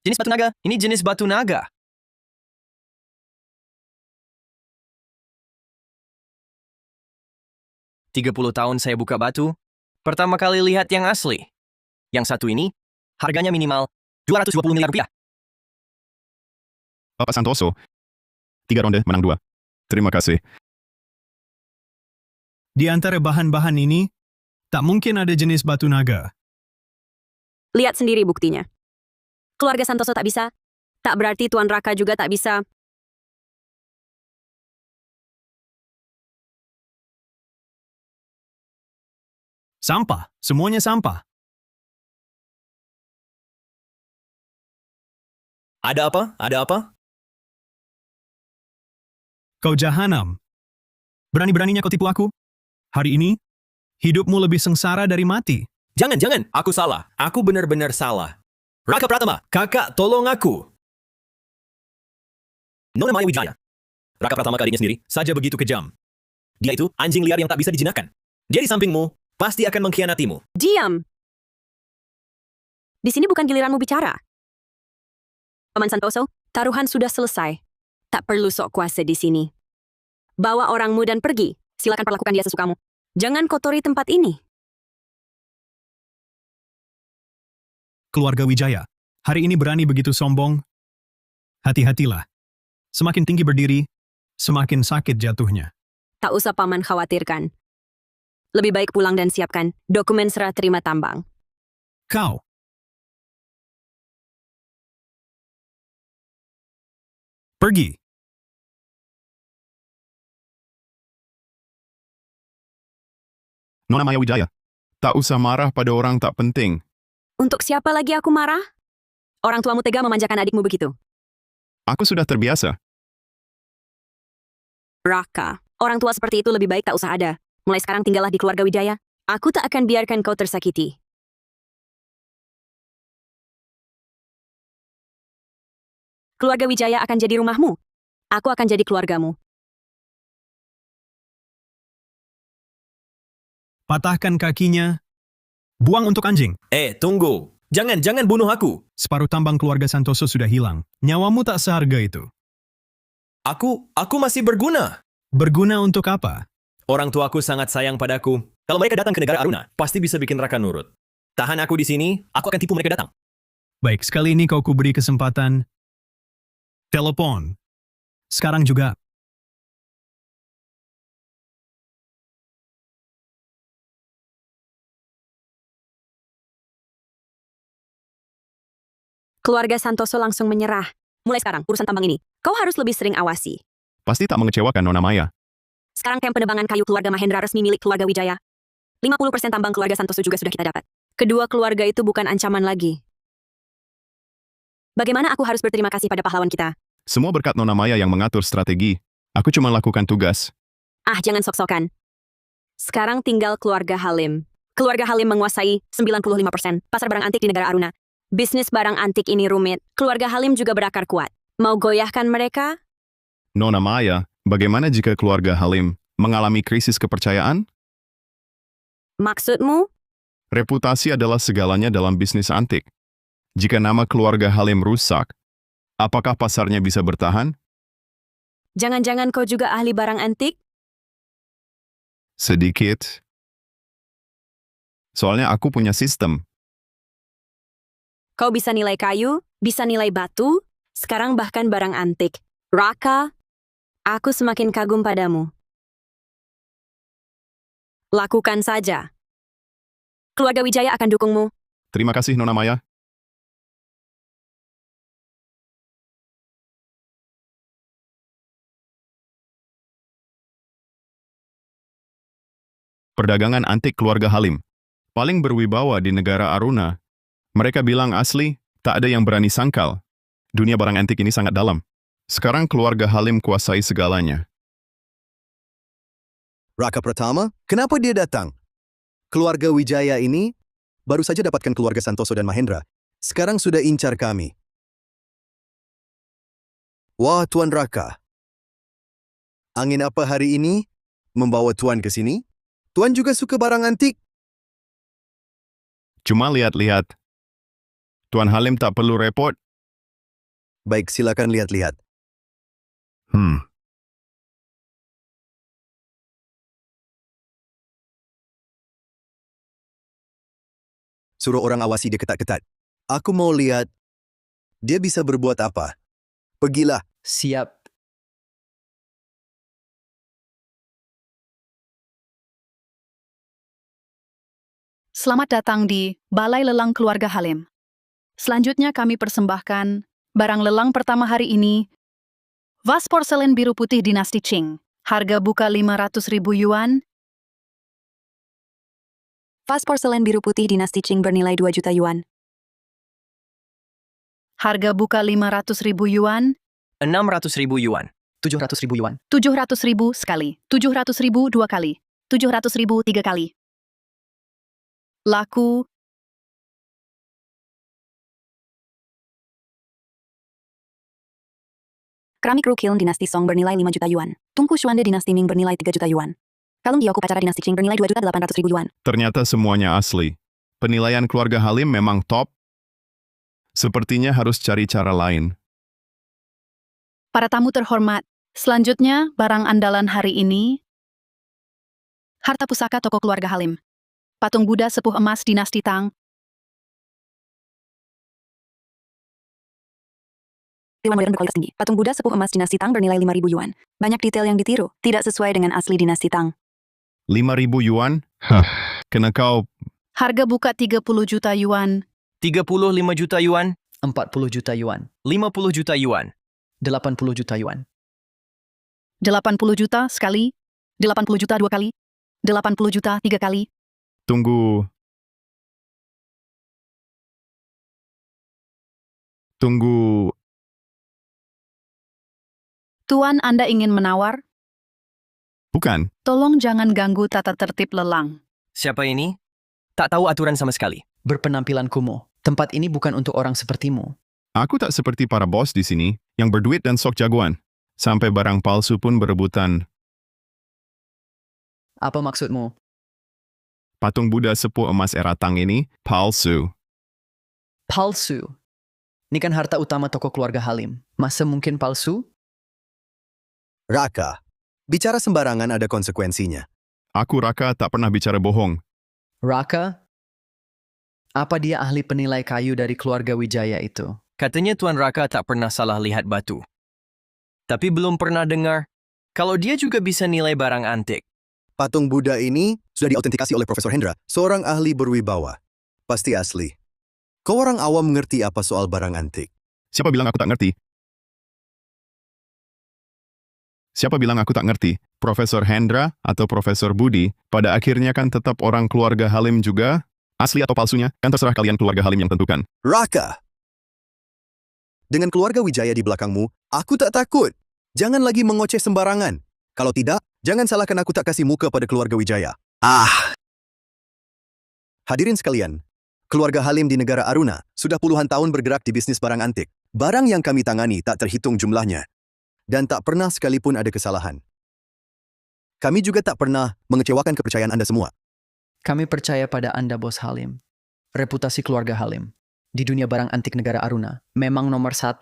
Jenis batu naga. Ini jenis batu naga. "30 tahun saya buka batu. Pertama kali lihat yang asli. Yang satu ini, harganya minimal 220 miliar rupiah. Bapak Santoso, 3 ronde menang 2. Terima kasih. Di antara bahan-bahan ini, tak mungkin ada jenis batu naga. Lihat sendiri buktinya. Keluarga Santoso tak bisa. Tak berarti Tuan Raka juga tak bisa. Sampah, semuanya sampah. Ada apa? Ada apa? Kau jahanam. Berani-beraninya kau tipu aku? Hari ini, hidupmu lebih sengsara dari mati. Jangan, aku salah. Aku benar-benar salah. Raka Pratama, kakak tolong aku. Nona Maya Wijaya. Raka Pratama ke adiknya sendiri, saja begitu kejam. Dia itu anjing liar yang tak bisa dijinakkan. Dia di sampingmu, pasti akan mengkhianatimu. Diam! Di sini bukan giliranmu bicara. Paman Santoso, taruhan sudah selesai. Tak perlu sok kuasa di sini. Bawa orangmu dan pergi. Silakan perlakukan dia sesukamu. Jangan kotori tempat ini. Keluarga Wijaya, hari ini berani begitu sombong? Hati-hatilah. Semakin tinggi berdiri, semakin sakit jatuhnya. Tak usah paman khawatirkan. Lebih baik pulang dan siapkan dokumen serah terima tambang. Kau. Pergi. Nona Maya Wijaya, tak usah marah pada orang tak penting. Untuk siapa lagi aku marah? Orang tuamu tega memanjakan adikmu begitu. Aku sudah terbiasa. Raka, orang tua seperti itu lebih baik tak usah ada. Mulai sekarang tinggallah di keluarga Wijaya. Aku tak akan biarkan kau tersakiti. Keluarga Wijaya akan jadi rumahmu. Aku akan jadi keluargamu. Patahkan kakinya. Buang untuk anjing. Tunggu. Jangan bunuh aku. Separuh tambang keluarga Santoso sudah hilang. Nyawamu tak seharga itu. Aku masih berguna. Berguna untuk apa? Orang tuaku sangat sayang padaku. Kalau mereka datang ke negara Aruna, pasti bisa bikin Raka nurut. Tahan aku di sini, aku akan tipu mereka datang. Baik, sekali ini kau kuberi kesempatan. Telepon. Sekarang juga. Keluarga Santoso langsung menyerah. Mulai sekarang, urusan tambang ini, kau harus lebih sering awasi. Pasti tak mengecewakan Nona Maya. Sekarang kamp penebangan kayu keluarga Mahendra resmi milik keluarga Wijaya. 50% tambang keluarga Santoso juga sudah kita dapat. Kedua keluarga itu bukan ancaman lagi. Bagaimana aku harus berterima kasih pada pahlawan kita? Semua berkat Nona Maya yang mengatur strategi. Aku cuma lakukan tugas. Jangan sok-sokan. Sekarang tinggal keluarga Halim. Keluarga Halim menguasai 95% pasar barang antik di negara Aruna. Bisnis barang antik ini rumit. Keluarga Halim juga berakar kuat. Mau goyahkan mereka? Nona Maya, bagaimana jika keluarga Halim mengalami krisis kepercayaan? Maksudmu? Reputasi adalah segalanya dalam bisnis antik. Jika nama keluarga Halim rusak, apakah pasarnya bisa bertahan? Jangan-jangan kau juga ahli barang antik? Sedikit. Soalnya aku punya sistem. Kau bisa nilai kayu, bisa nilai batu, sekarang bahkan barang antik. Raka, aku semakin kagum padamu. Lakukan saja. Keluarga Wijaya akan dukungmu. Terima kasih Nona Maya. perdagangan antik keluarga Halim. Paling berwibawa di negara Aruna. Mereka bilang asli, tak ada yang berani sangkal. Dunia barang antik ini sangat dalam. Sekarang keluarga Halim kuasai segalanya. Raka Pratama, kenapa dia datang? Keluarga Wijaya ini baru saja dapatkan keluarga Santoso dan Mahendra. Sekarang sudah incar kami. Wah, Tuan Raka. Angin apa hari ini membawa Tuan ke sini? Tuan juga suka barang antik? Cuma lihat-lihat. Tuan Halim tak perlu repot. Baik, silakan lihat-lihat. Suruh orang awasi dia ketat-ketat. Aku mau lihat dia bisa berbuat apa. Pergilah. Siap. Selamat datang di Balai Lelang Keluarga Halim. Selanjutnya kami persembahkan barang lelang pertama hari ini, vas porselen biru putih dinasti Qing. Harga buka 500.000 yuan. Vas porselen biru putih dinasti Qing bernilai 2 juta yuan. Harga buka 500.000 yuan. 600.000 yuan. 700.000 yuan. 700.000 sekali. 700.000 dua kali. 700.000 tiga kali. Laku. Keramik Rukiln dinasti Song bernilai 5 juta yuan. Tungku Xuande dinasti Ming bernilai 3 juta yuan. Kalung Gyoku Pacara dinasti Qing bernilai 2.800.000 yuan. Ternyata semuanya asli. Penilaian keluarga Halim memang top. Sepertinya harus cari cara lain. Para tamu terhormat, selanjutnya barang andalan hari ini. Harta pusaka toko keluarga Halim. Patung Buddha sepuh emas dinasti Tang. Dewan modern berkualitas tinggi. Patung Buddha sepuh emas dinasti Tang bernilai 5.000 yuan. Banyak detail yang ditiru, tidak sesuai dengan asli dinasti Tang. 5.000 yuan? Kena kau. Harga buka 30 juta yuan. 35 juta yuan. 40 juta yuan. 50 juta yuan. 80 juta yuan. 80 juta sekali. 80 juta dua kali. 80 juta tiga kali. Tunggu. Tuan, Anda ingin menawar? Bukan. Tolong jangan ganggu tata tertib lelang. Siapa ini? Tak tahu aturan sama sekali. Berpenampilan kumuh. Tempat ini bukan untuk orang sepertimu. Aku tak seperti para bos di sini, yang berduit dan sok jagoan. Sampai barang palsu pun berebutan. Apa maksudmu? Patung Buddha sepuh emas era Tang ini palsu. Palsu. Ini kan harta utama toko keluarga Halim. Masa mungkin palsu? Raka, bicara sembarangan ada konsekuensinya. Aku Raka tak pernah bicara bohong. Raka? Apa dia ahli penilai kayu dari keluarga Wijaya itu? Katanya Tuan Raka tak pernah salah lihat batu. Tapi belum pernah dengar kalau dia juga bisa nilai barang antik. Patung Buddha ini sudah diautentikasi oleh Profesor Hendra, seorang ahli berwibawa. Pasti asli. Kau orang awam mengerti apa soal barang antik? Siapa bilang aku tak ngerti? Siapa bilang aku tak ngerti? Profesor Hendra atau Profesor Budi, pada akhirnya kan tetap orang keluarga Halim juga? Asli atau palsunya, kan terserah kalian keluarga Halim yang tentukan. Raka! Dengan keluarga Wijaya di belakangmu, aku tak takut. Jangan lagi mengoceh sembarangan. Kalau tidak, jangan salahkan aku tak kasih muka pada keluarga Wijaya. Hadirin sekalian, keluarga Halim di negara Aruna sudah puluhan tahun bergerak di bisnis barang antik. Barang yang kami tangani tak terhitung jumlahnya. Dan tak pernah sekalipun ada kesalahan. Kami juga tak pernah mengecewakan kepercayaan Anda semua. Kami percaya pada Anda, Bos Halim. Reputasi keluarga Halim di dunia barang antik negara Aruna memang nomor 1.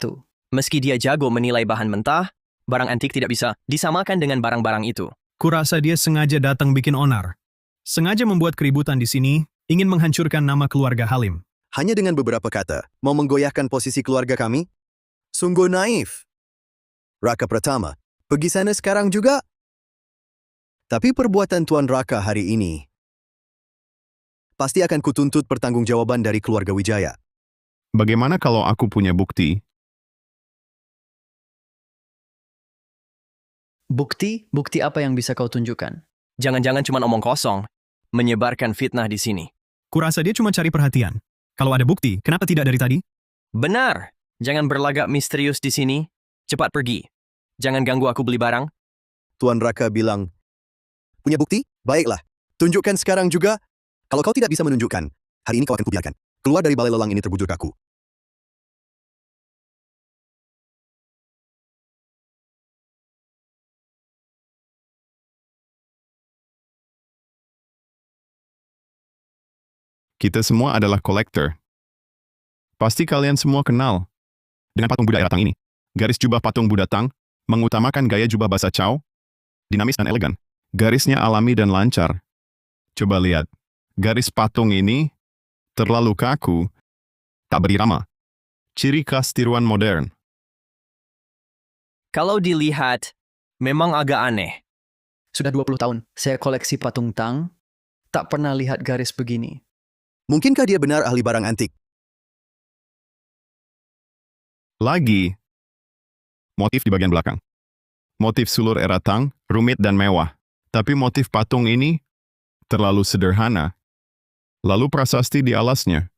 Meski dia jago menilai bahan mentah, barang antik tidak bisa disamakan dengan barang-barang itu. Kurasa dia sengaja datang bikin onar. Sengaja membuat keributan di sini, ingin menghancurkan nama keluarga Halim. Hanya dengan beberapa kata, mau menggoyahkan posisi keluarga kami? Sungguh naif. Raka Pratama, pergi sana sekarang juga? Tapi perbuatan Tuan Raka hari ini pasti akan kutuntut pertanggungjawaban dari keluarga Wijaya. Bagaimana kalau aku punya bukti? Bukti? Bukti apa yang bisa kau tunjukkan? Jangan-jangan cuma omong kosong. menyebarkan fitnah di sini. Kurasa dia cuma cari perhatian. Kalau ada bukti, kenapa tidak dari tadi? Benar. Jangan berlagak misterius di sini. Cepat pergi. Jangan ganggu aku beli barang. Tuan Raka bilang, punya bukti? Baiklah. Tunjukkan sekarang juga. Kalau kau tidak bisa menunjukkan, hari ini kau akan kubiarkan. Keluar dari balai lelang ini terbujur kaku. Kita semua adalah kolektor. Pasti kalian semua kenal dengan patung Buddha era Tang ini. Garis jubah patung Buddha Tang mengutamakan gaya jubah basa Chow, dinamis dan elegan. Garisnya alami dan lancar. Coba lihat, garis patung ini terlalu kaku, tak berirama. Ciri khas tiruan modern. Kalau dilihat, memang agak aneh. Sudah 20 tahun, saya koleksi patung Tang. Tak pernah lihat garis begini. Mungkinkah dia benar ahli barang antik? Lagi, motif di bagian belakang. Motif sulur era Tang, rumit dan mewah. Tapi motif patung ini terlalu sederhana. Lalu prasasti di alasnya.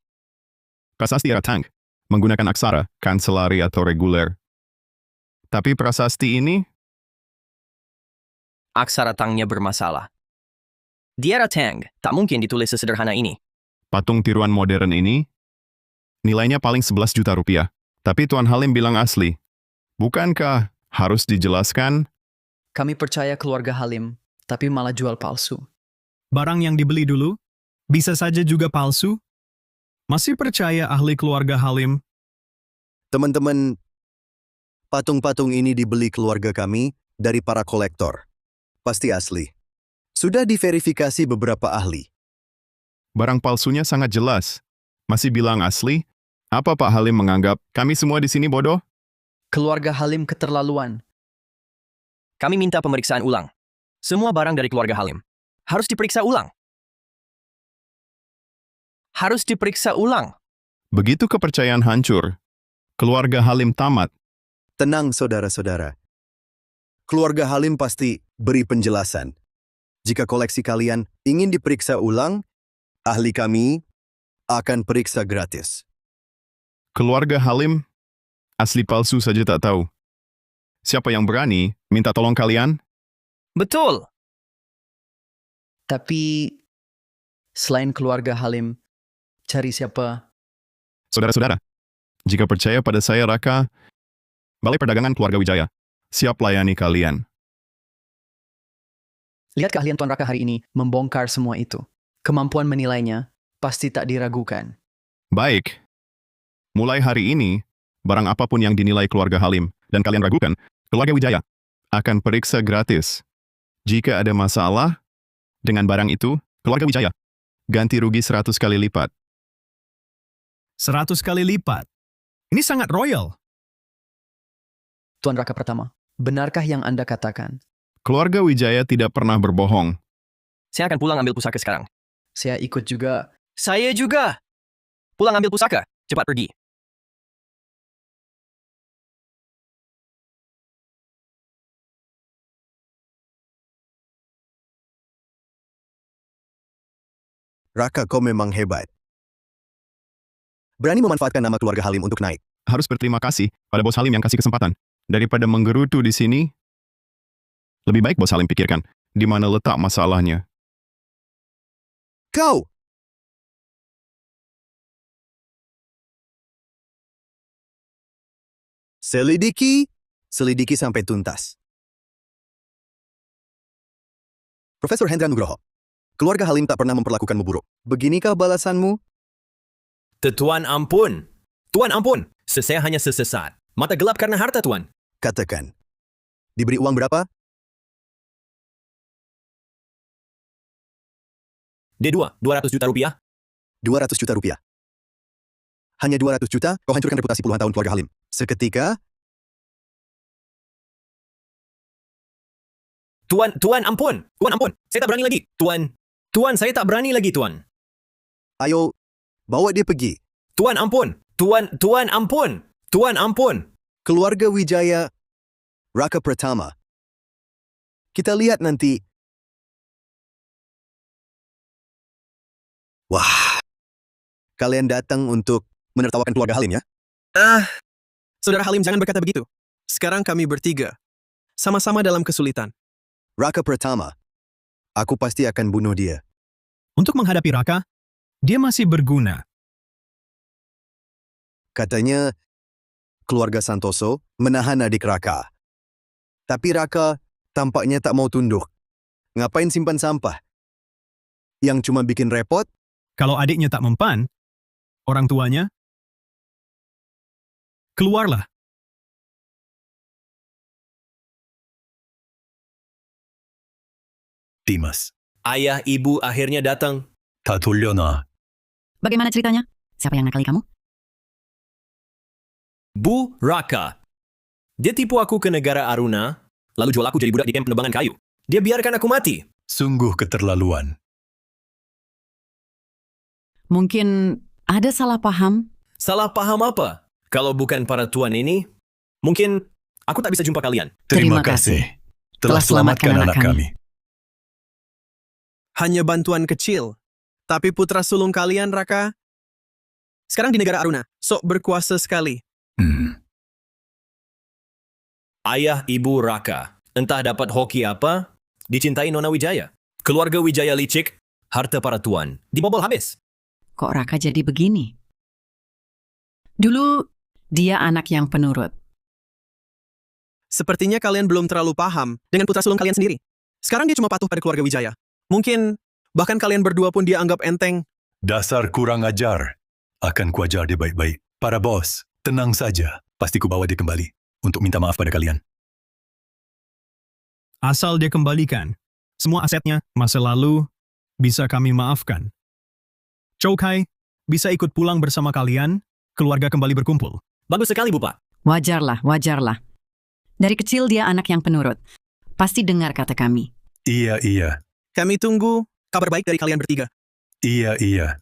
Prasasti era Tang menggunakan aksara, kanselari atau reguler. Tapi prasasti ini Aksara Tangnya bermasalah. Di era Tang, tak mungkin ditulis sesederhana ini. patung tiruan modern ini, nilainya paling 11 juta rupiah. Tapi Tuan Halim bilang asli. Bukankah harus dijelaskan? Kami percaya keluarga Halim, tapi malah jual palsu. Barang yang dibeli dulu, bisa saja juga palsu? Masih percaya ahli keluarga Halim? Teman-teman, patung-patung ini dibeli keluarga kami dari para kolektor. Pasti asli. Sudah diverifikasi beberapa ahli. Barang palsunya sangat jelas. Masih bilang asli? Apa Pak Halim menganggap kami semua di sini bodoh? Keluarga Halim keterlaluan. Kami minta pemeriksaan ulang. Semua barang dari keluarga Halim harus diperiksa ulang. Harus diperiksa ulang. Begitu kepercayaan hancur, keluarga Halim tamat. Tenang saudara-saudara. Keluarga Halim pasti beri penjelasan. Jika koleksi kalian ingin diperiksa ulang, ahli kami akan periksa gratis. Keluarga Halim asli palsu saja tak tahu. Siapa yang berani minta tolong kalian? Betul. Tapi selain keluarga Halim, cari siapa? Saudara-saudara, jika percaya pada saya Raka, Balai Perdagangan Keluarga Wijaya siap layani kalian. Lihat keahlian Tuan Raka hari ini membongkar semua itu. Kemampuan menilainya pasti tak diragukan. Baik. Mulai hari ini, barang apapun yang dinilai keluarga Halim dan kalian ragukan, keluarga Wijaya akan periksa gratis. Jika ada masalah dengan barang itu, keluarga Wijaya ganti rugi 100 kali lipat. 100 kali lipat. Ini sangat royal. Tuan Raka pertama, benarkah yang Anda katakan? Keluarga Wijaya tidak pernah berbohong. Saya akan pulang ambil pusaka sekarang. Saya ikut juga. Saya juga. Pulang ambil pusaka. Cepat pergi. Raka, kau memang hebat. Berani memanfaatkan nama keluarga Halim untuk naik. Harus berterima kasih pada Bos Halim yang kasih kesempatan. Daripada menggerutu di sini, lebih baik Bos Halim pikirkan di mana letak masalahnya. Kau! Selidiki sampai tuntas. Profesor Hendra Nugroho, keluarga Halim tak pernah memperlakukanmu buruk. Beginikah balasanmu? Tuan ampun. Tuan ampun. Saya hanya sesesat. Mata gelap karena harta, Tuan. Katakan. Diberi uang berapa? D2, 200 juta rupiah. 200 juta rupiah. Hanya 200 juta, kau hancurkan reputasi puluhan tahun keluarga Halim. Seketika, Tuan ampun. Tuan ampun. Saya tak berani lagi. Tuan, saya tak berani lagi, Tuan. ayo, bawa dia pergi. Tuan ampun. Tuan ampun. Tuan ampun. Keluarga Wijaya, Raka Pratama. Kita lihat nanti Wah, kalian datang untuk menertawakan keluarga Halim ya? Saudara Halim, jangan berkata begitu. Sekarang kami bertiga, sama-sama dalam kesulitan. Raka pertama, aku pasti akan bunuh dia. Untuk menghadapi Raka, dia masih berguna. Katanya, keluarga Santoso menahan adik Raka. Tapi Raka tampaknya tak mau tunduk. Ngapain simpan sampah? Yang cuma bikin repot? Kalau adiknya tak mempan, orang tuanya, keluarlah. Dimas, Ayah ibu akhirnya datang. 다 돌려놔. Bagaimana ceritanya? Siapa yang nakali kamu? Bu Raka. Dia tipu aku ke negara Aruna, lalu jual aku jadi budak di kamp penebangan kayu. Dia biarkan aku mati. Sungguh keterlaluan. Mungkin ada salah paham? Salah paham apa? Kalau bukan para tuan ini, mungkin aku tak bisa jumpa kalian. Terima kasih. Telah selamatkan anak kami. Hanya bantuan kecil. Tapi putra sulung kalian, Raka, sekarang di negara Aruna, sok berkuasa sekali. Ayah ibu Raka, entah dapat hoki apa, dicintai Nona Wijaya. Keluarga Wijaya licik, harta para tuan, dibobol habis. Kok Raka jadi begini? Dulu, dia anak yang penurut. Sepertinya kalian belum terlalu paham dengan putra sulung kalian sendiri. Sekarang dia cuma patuh pada keluarga Wijaya. Mungkin, bahkan kalian berdua pun dia anggap enteng. Dasar kurang ajar. Akan kuajar dia baik-baik. Para bos, tenang saja. Pasti ku bawa dia kembali untuk minta maaf pada kalian. Asal dia kembalikan. Semua asetnya, masa lalu, bisa kami maafkan. Chow Kai bisa ikut pulang bersama kalian, keluarga kembali berkumpul. Bagus sekali, Bu Pak. Wajarlah, wajarlah. Dari kecil dia anak yang penurut. Pasti dengar kata kami. Iya. Kami tunggu kabar baik dari kalian bertiga. Iya.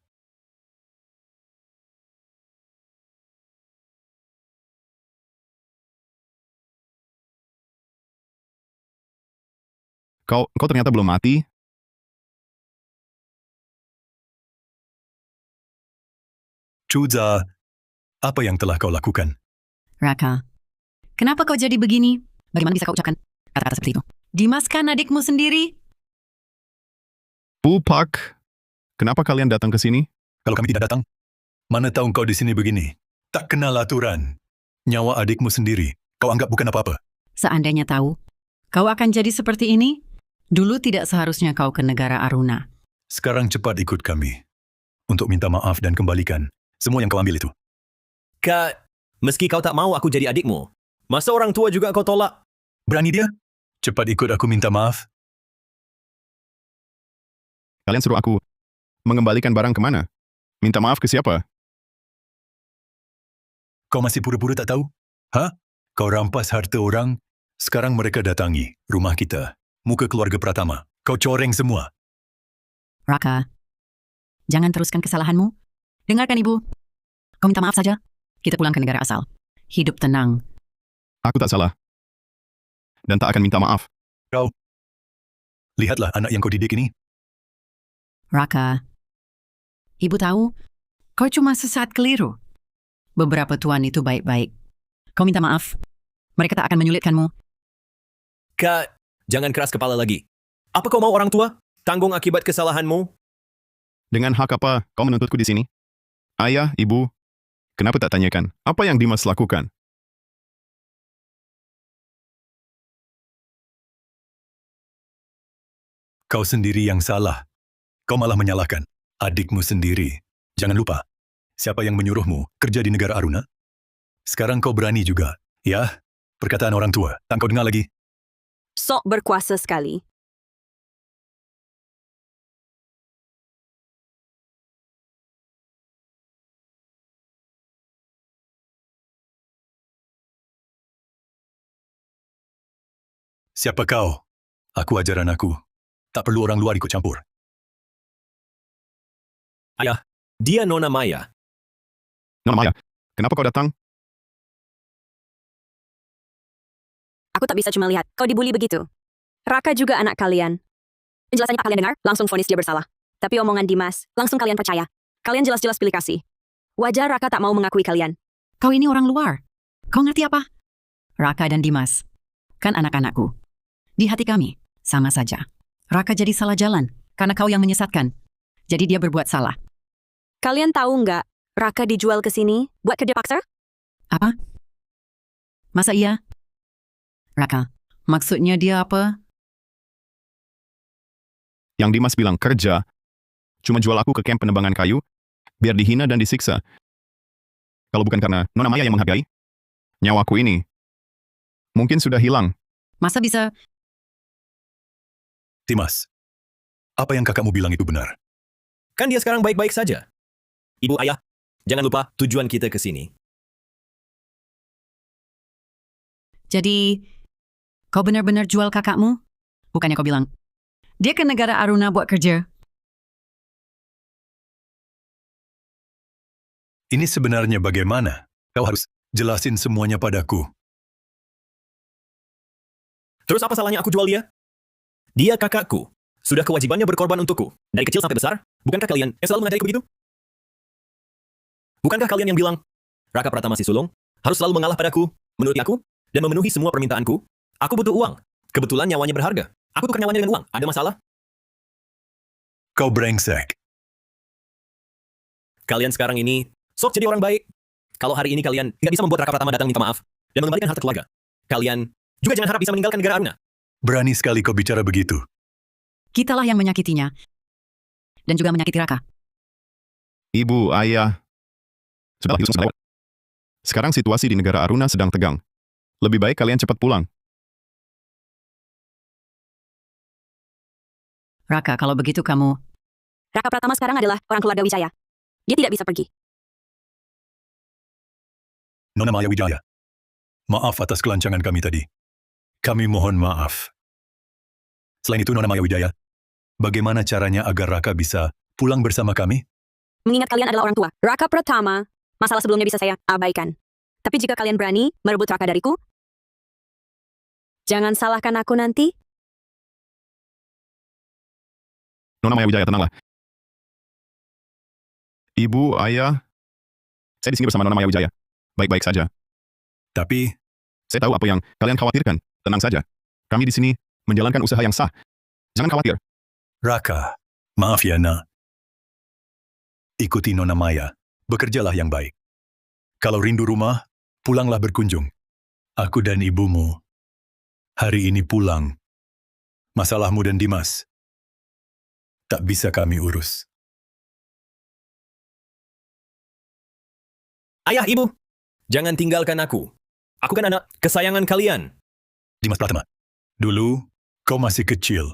Kau ternyata belum mati? Cuza, apa yang telah kau lakukan? Raka, kenapa kau jadi begini? Bagaimana bisa kau ucapkan kata-kata seperti itu? Dimas kan adikmu sendiri? Bu Pak, kenapa kalian datang ke sini? Kalau kami tidak datang, mana tahu kau di sini begini. Tak kenal aturan. Nyawa adikmu sendiri, kau anggap bukan apa-apa. Seandainya tahu, kau akan jadi seperti ini? Dulu tidak seharusnya kau ke negara Aruna. Sekarang cepat ikut kami untuk minta maaf dan kembalikan semua yang kau ambil itu. Kak, meski kau tak mau aku jadi adikmu, masa orang tua juga kau tolak? Berani dia? Cepat ikut aku minta maaf. Kalian suruh aku mengembalikan barang kemana? Minta maaf ke siapa? Kau masih pura-pura tak tahu? Hah? Kau rampas harta orang, sekarang mereka datangi rumah kita. Muka keluarga Pratama. Kau coreng semua. Raka, jangan teruskan kesalahanmu. Dengarkan ibu. Kau minta maaf saja. Kita pulang ke negara asal. Hidup tenang. Aku tak salah. Dan tak akan minta maaf. Kau, lihatlah anak yang kau didik ini. Raka, ibu tahu, kau cuma sesaat keliru. Beberapa tuan itu baik-baik. Kau minta maaf. Mereka tak akan menyulitkanmu. Kak, jangan keras kepala lagi. Apa kau mau orang tua? Tanggung akibat kesalahanmu? Dengan hak apa kau menuntutku di sini? Ayah, ibu, kenapa tak tanyakan apa yang Dimas lakukan? Kau sendiri yang salah. Kau malah menyalahkan adikmu sendiri. Jangan lupa, siapa yang menyuruhmu kerja di negara Aruna? Sekarang kau berani juga. Ya, perkataan orang tua. Tak kau dengar lagi. Sok berkuasa sekali. Siapa kau? Aku ajaran aku. Tak perlu orang luar ikut campur. Ayah, dia Nona Maya. Nona Maya, kenapa kau datang? Aku tak bisa cuma lihat. Kau dibully begitu. Raka juga anak kalian. Penjelasannya tak kalian dengar, langsung vonis dia bersalah. Tapi omongan Dimas, langsung kalian percaya. Kalian jelas-jelas pilih kasih. Wajar Raka tak mau mengakui kalian. Kau ini orang luar. Kau ngerti apa? Raka dan Dimas. Kan anak-anakku. Di hati kami, sama saja. Raka jadi salah jalan, karena kau yang menyesatkan. Jadi dia berbuat salah. Kalian tahu nggak, Raka dijual ke sini buat kerja paksa? Apa? Masa iya? Raka, maksudnya dia apa? Yang Dimas bilang kerja, cuma jual aku ke kamp penebangan kayu, biar dihina dan disiksa. Kalau bukan karena Nona Maya yang menghargai, nyawaku ini mungkin sudah hilang. Masa bisa... Dimas, apa yang kakakmu bilang itu benar? Kan dia sekarang baik-baik saja. Ibu, ayah, jangan lupa tujuan kita ke sini. Jadi, kau benar-benar jual kakakmu? Bukannya kau bilang, dia ke negara Aruna buat kerja. Ini sebenarnya bagaimana? Kau harus jelasin semuanya padaku. Terus apa salahnya aku jual dia? Dia kakakku. Sudah kewajibannya berkorban untukku. Dari kecil sampai besar, bukankah kalian yang selalu mengajariku begitu? Bukankah kalian yang bilang, Raka Pratama si sulung harus selalu mengalah padaku, menuruti aku, dan memenuhi semua permintaanku? Aku butuh uang. Kebetulan nyawanya berharga. Aku tukar nyawanya dengan uang. Ada masalah? Kau brengsek. Kalian sekarang ini sok jadi orang baik. Kalau hari ini kalian tidak bisa membuat Raka Pratama datang minta maaf dan mengembalikan harta keluarga, kalian juga jangan harap bisa meninggalkan negara Aruna. Berani sekali kau bicara begitu. Kitalah yang menyakitinya. Dan juga menyakiti Raka. Ibu, ayah, sudahlah, Yusuf lewat. Sekarang situasi di negara Aruna sedang tegang. Lebih baik kalian cepat pulang. Raka, kalau begitu kamu... Raka Pratama sekarang adalah orang keluarga Wijaya. Dia tidak bisa pergi. Nona Maya Wijaya, maaf atas kelancangan kami tadi. Kami mohon maaf. Selain itu, Nona Maya Wijaya, bagaimana caranya agar Raka bisa pulang bersama kami? Mengingat kalian adalah orang tua, Raka Pratama, masalah sebelumnya bisa saya abaikan. Tapi jika kalian berani merebut Raka dariku, jangan salahkan aku nanti. Nona Maya Wijaya, tenanglah. Ibu, ayah, saya di sini bersama Nona Maya Wijaya. Baik-baik saja. Tapi, saya tahu apa yang kalian khawatirkan. Tenang saja. Kami di sini menjalankan usaha yang sah. Jangan khawatir. Raka, maaf ya, nak. Ikuti Nona Maya. Bekerjalah yang baik. Kalau rindu rumah, pulanglah berkunjung. Aku dan ibumu hari ini pulang. Masalahmu dan Dimas tak bisa kami urus. Ayah, ibu, jangan tinggalkan aku. Aku kan anak kesayangan kalian. Dimas Pratama, dulu kau masih kecil.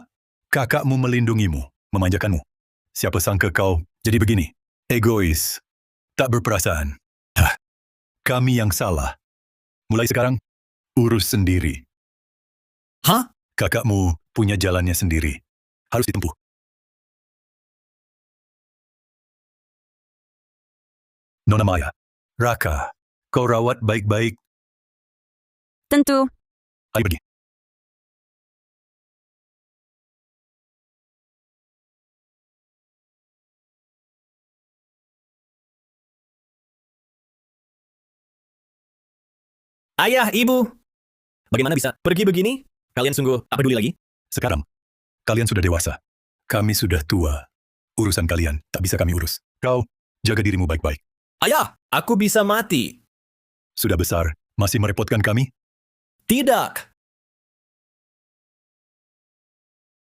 Kakakmu melindungimu, memanjakanmu. Siapa sangka kau jadi begini? Egois, tak berperasaan. Hah, kami yang salah. Mulai sekarang, urus sendiri. Hah? Kakakmu punya jalannya sendiri. Harus ditempuh. Nona Maya, Raka, kau rawat baik-baik. Tentu. Ayo pergi. Ayah, ibu, bagaimana bisa pergi begini? Kalian sungguh tak peduli lagi? Sekarang, kalian sudah dewasa. Kami sudah tua. Urusan kalian tak bisa kami urus. Kau, jaga dirimu baik-baik. Ayah, aku bisa mati. Sudah besar, masih merepotkan kami? Tidak.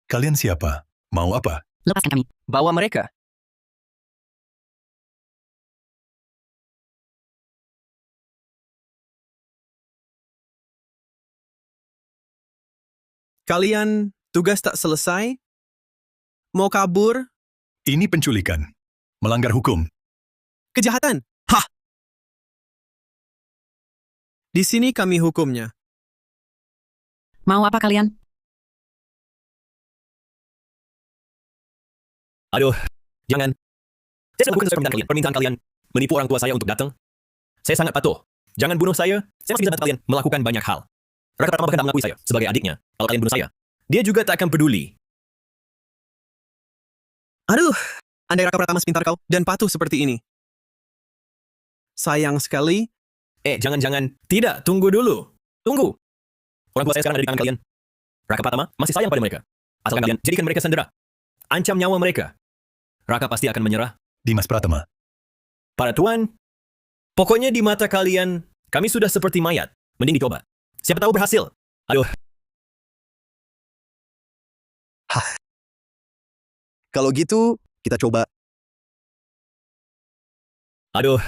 Kalian siapa? Mau apa? Lepaskan kami. Bawa mereka. Kalian tugas tak selesai? Mau kabur? Ini penculikan. Melanggar hukum. Kejahatan? Hah! Di sini kami hukumnya. Mau apa kalian? Aduh, jangan. Saya sudah bukan sesuai permintaan kalian. Menipu orang tua saya untuk datang. Saya sangat patuh. Jangan bunuh saya. Saya masih bisa bantu kalian melakukan banyak hal. Raka Pratama bahkan tak mengakui saya sebagai adiknya. Kalau kalian bunuh saya, dia juga tak akan peduli. Aduh, andai Raka Pratama sepintar kau dan patuh seperti ini. Sayang sekali, Jangan-jangan. Tidak, tunggu dulu. Tunggu. Orang tua saya sekarang ada di tangan kalian. Raka Pratama masih sayang pada mereka. Asalkan kalian jadikan mereka sendera. Ancam nyawa mereka. Raka pasti akan menyerah. Dimas Pratama, Para tuan, pokoknya di mata kalian, kami sudah seperti mayat. Mending dicoba. Siapa tahu berhasil. Aduh, Kalau gitu, kita coba. aduh.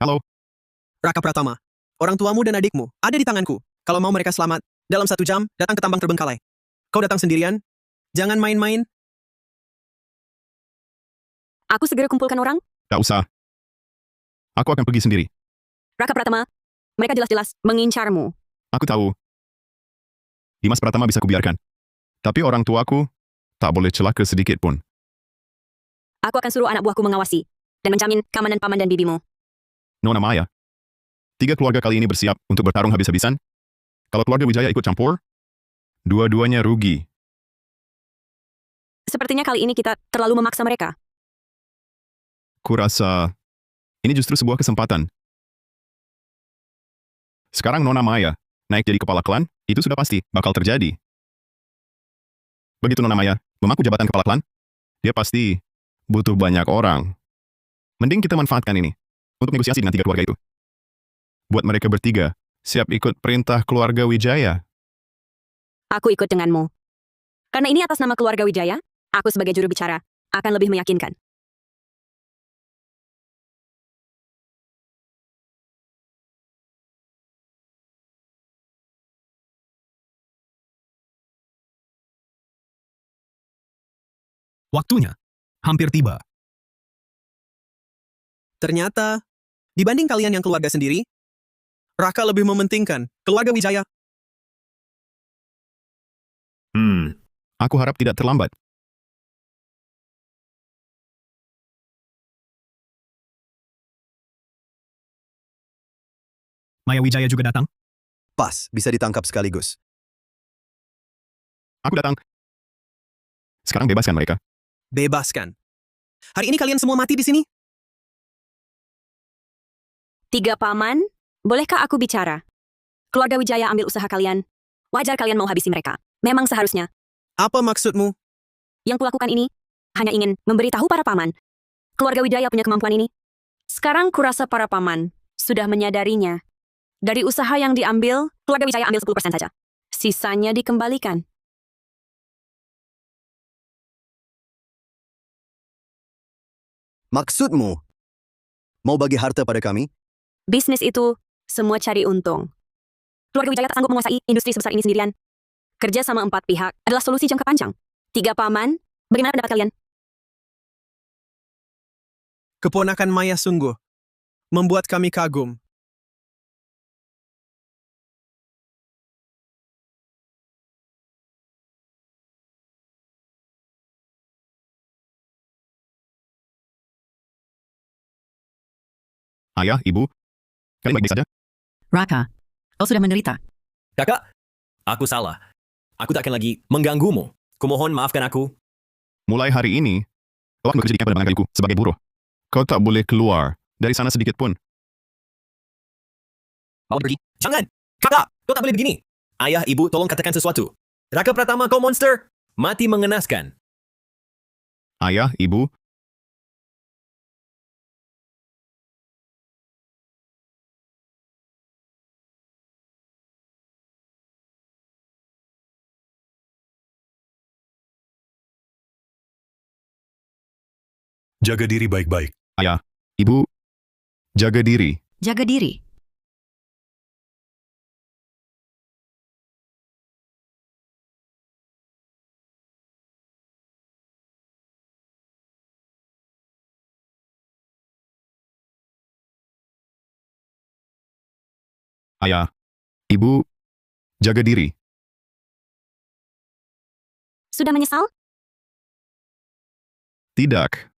Halo, Raka Pratama, orang tuamu dan adikmu ada di tanganku. Kalau mau mereka selamat, dalam 1 jam, datang ke tambang terbengkalai. Kau datang sendirian? Jangan main-main. Aku segera kumpulkan orang. tak usah. Aku akan pergi sendiri. Raka Pratama, mereka jelas-jelas mengincarmu. Aku tahu. Dimas Pratama bisa kubiarkan. Tapi orang tuaku tak boleh celaka sedikit pun. Aku akan suruh anak buahku mengawasi dan menjamin keamanan paman dan bibimu. Nona Maya. 3 keluarga kali ini bersiap untuk bertarung habis-habisan. Kalau keluarga Wijaya ikut campur, dua-duanya rugi. Sepertinya kali ini kita terlalu memaksa mereka. Kurasa ini justru sebuah kesempatan. Sekarang Nona Maya naik jadi kepala klan, itu sudah pasti bakal terjadi. Begitu Nona Maya memangku jabatan kepala klan, dia pasti butuh banyak orang. Mending kita manfaatkan ini untuk negosiasi dengan 3 keluarga itu. Buat mereka bertiga, siap ikut perintah keluarga Wijaya. Aku ikut denganmu. Karena ini atas nama keluarga Wijaya, aku sebagai juru bicara akan lebih meyakinkan. Waktunya hampir tiba. Ternyata, dibanding kalian yang keluarga sendiri, Raka lebih mementingkan keluarga Wijaya. Aku harap tidak terlambat. Maya Wijaya juga datang. Pas, bisa ditangkap sekaligus. Aku datang. Sekarang bebaskan mereka. Bebaskan. Hari ini kalian semua mati di sini? 3 paman, bolehkah aku bicara? Keluarga Wijaya ambil usaha kalian. Wajar kalian mau habisi mereka. Memang seharusnya. Apa maksudmu? Yang kulakukan ini hanya ingin memberitahu para paman. Keluarga Wijaya punya kemampuan ini. Sekarang kurasa para paman sudah menyadarinya. Dari usaha yang diambil, keluarga Wijaya ambil 10% saja. Sisanya dikembalikan. Maksudmu? Mau bagi harta pada kami? Bisnis itu semua cari untung. Keluarga Wijaya tak sanggup menguasai industri sebesar ini sendirian. Kerja sama 4 pihak adalah solusi jangka panjang. 3 paman, bagaimana pendapat kalian? Keponakan Maya sungguh membuat kami kagum. Ayah, ibu, kalian baik-baik saja? Raka, kau sudah menderita. Kakak, aku salah. Aku tak akan lagi mengganggumu. Kumohon maafkan aku. Mulai hari ini, kau akan bekerja di kamp penerbangan kayuku sebagai buruh. Kau tak boleh keluar dari sana sedikit pun. Mau pergi? Jangan! Kakak, kau tak boleh begini. Ayah, ibu, tolong katakan sesuatu. Raka Pratama, kau monster. Mati mengenaskan. Ayah, ibu, jaga diri baik-baik. ayah, ibu, jaga diri. Jaga diri. Ayah, ibu, jaga diri. Sudah menyesal? Tidak.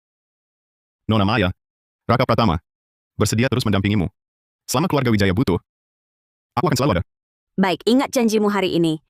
Nona Maya, Raka Pratama, bersedia terus mendampingimu. Selama keluarga Wijaya butuh, aku akan selalu ada. Baik, ingat janjimu hari ini.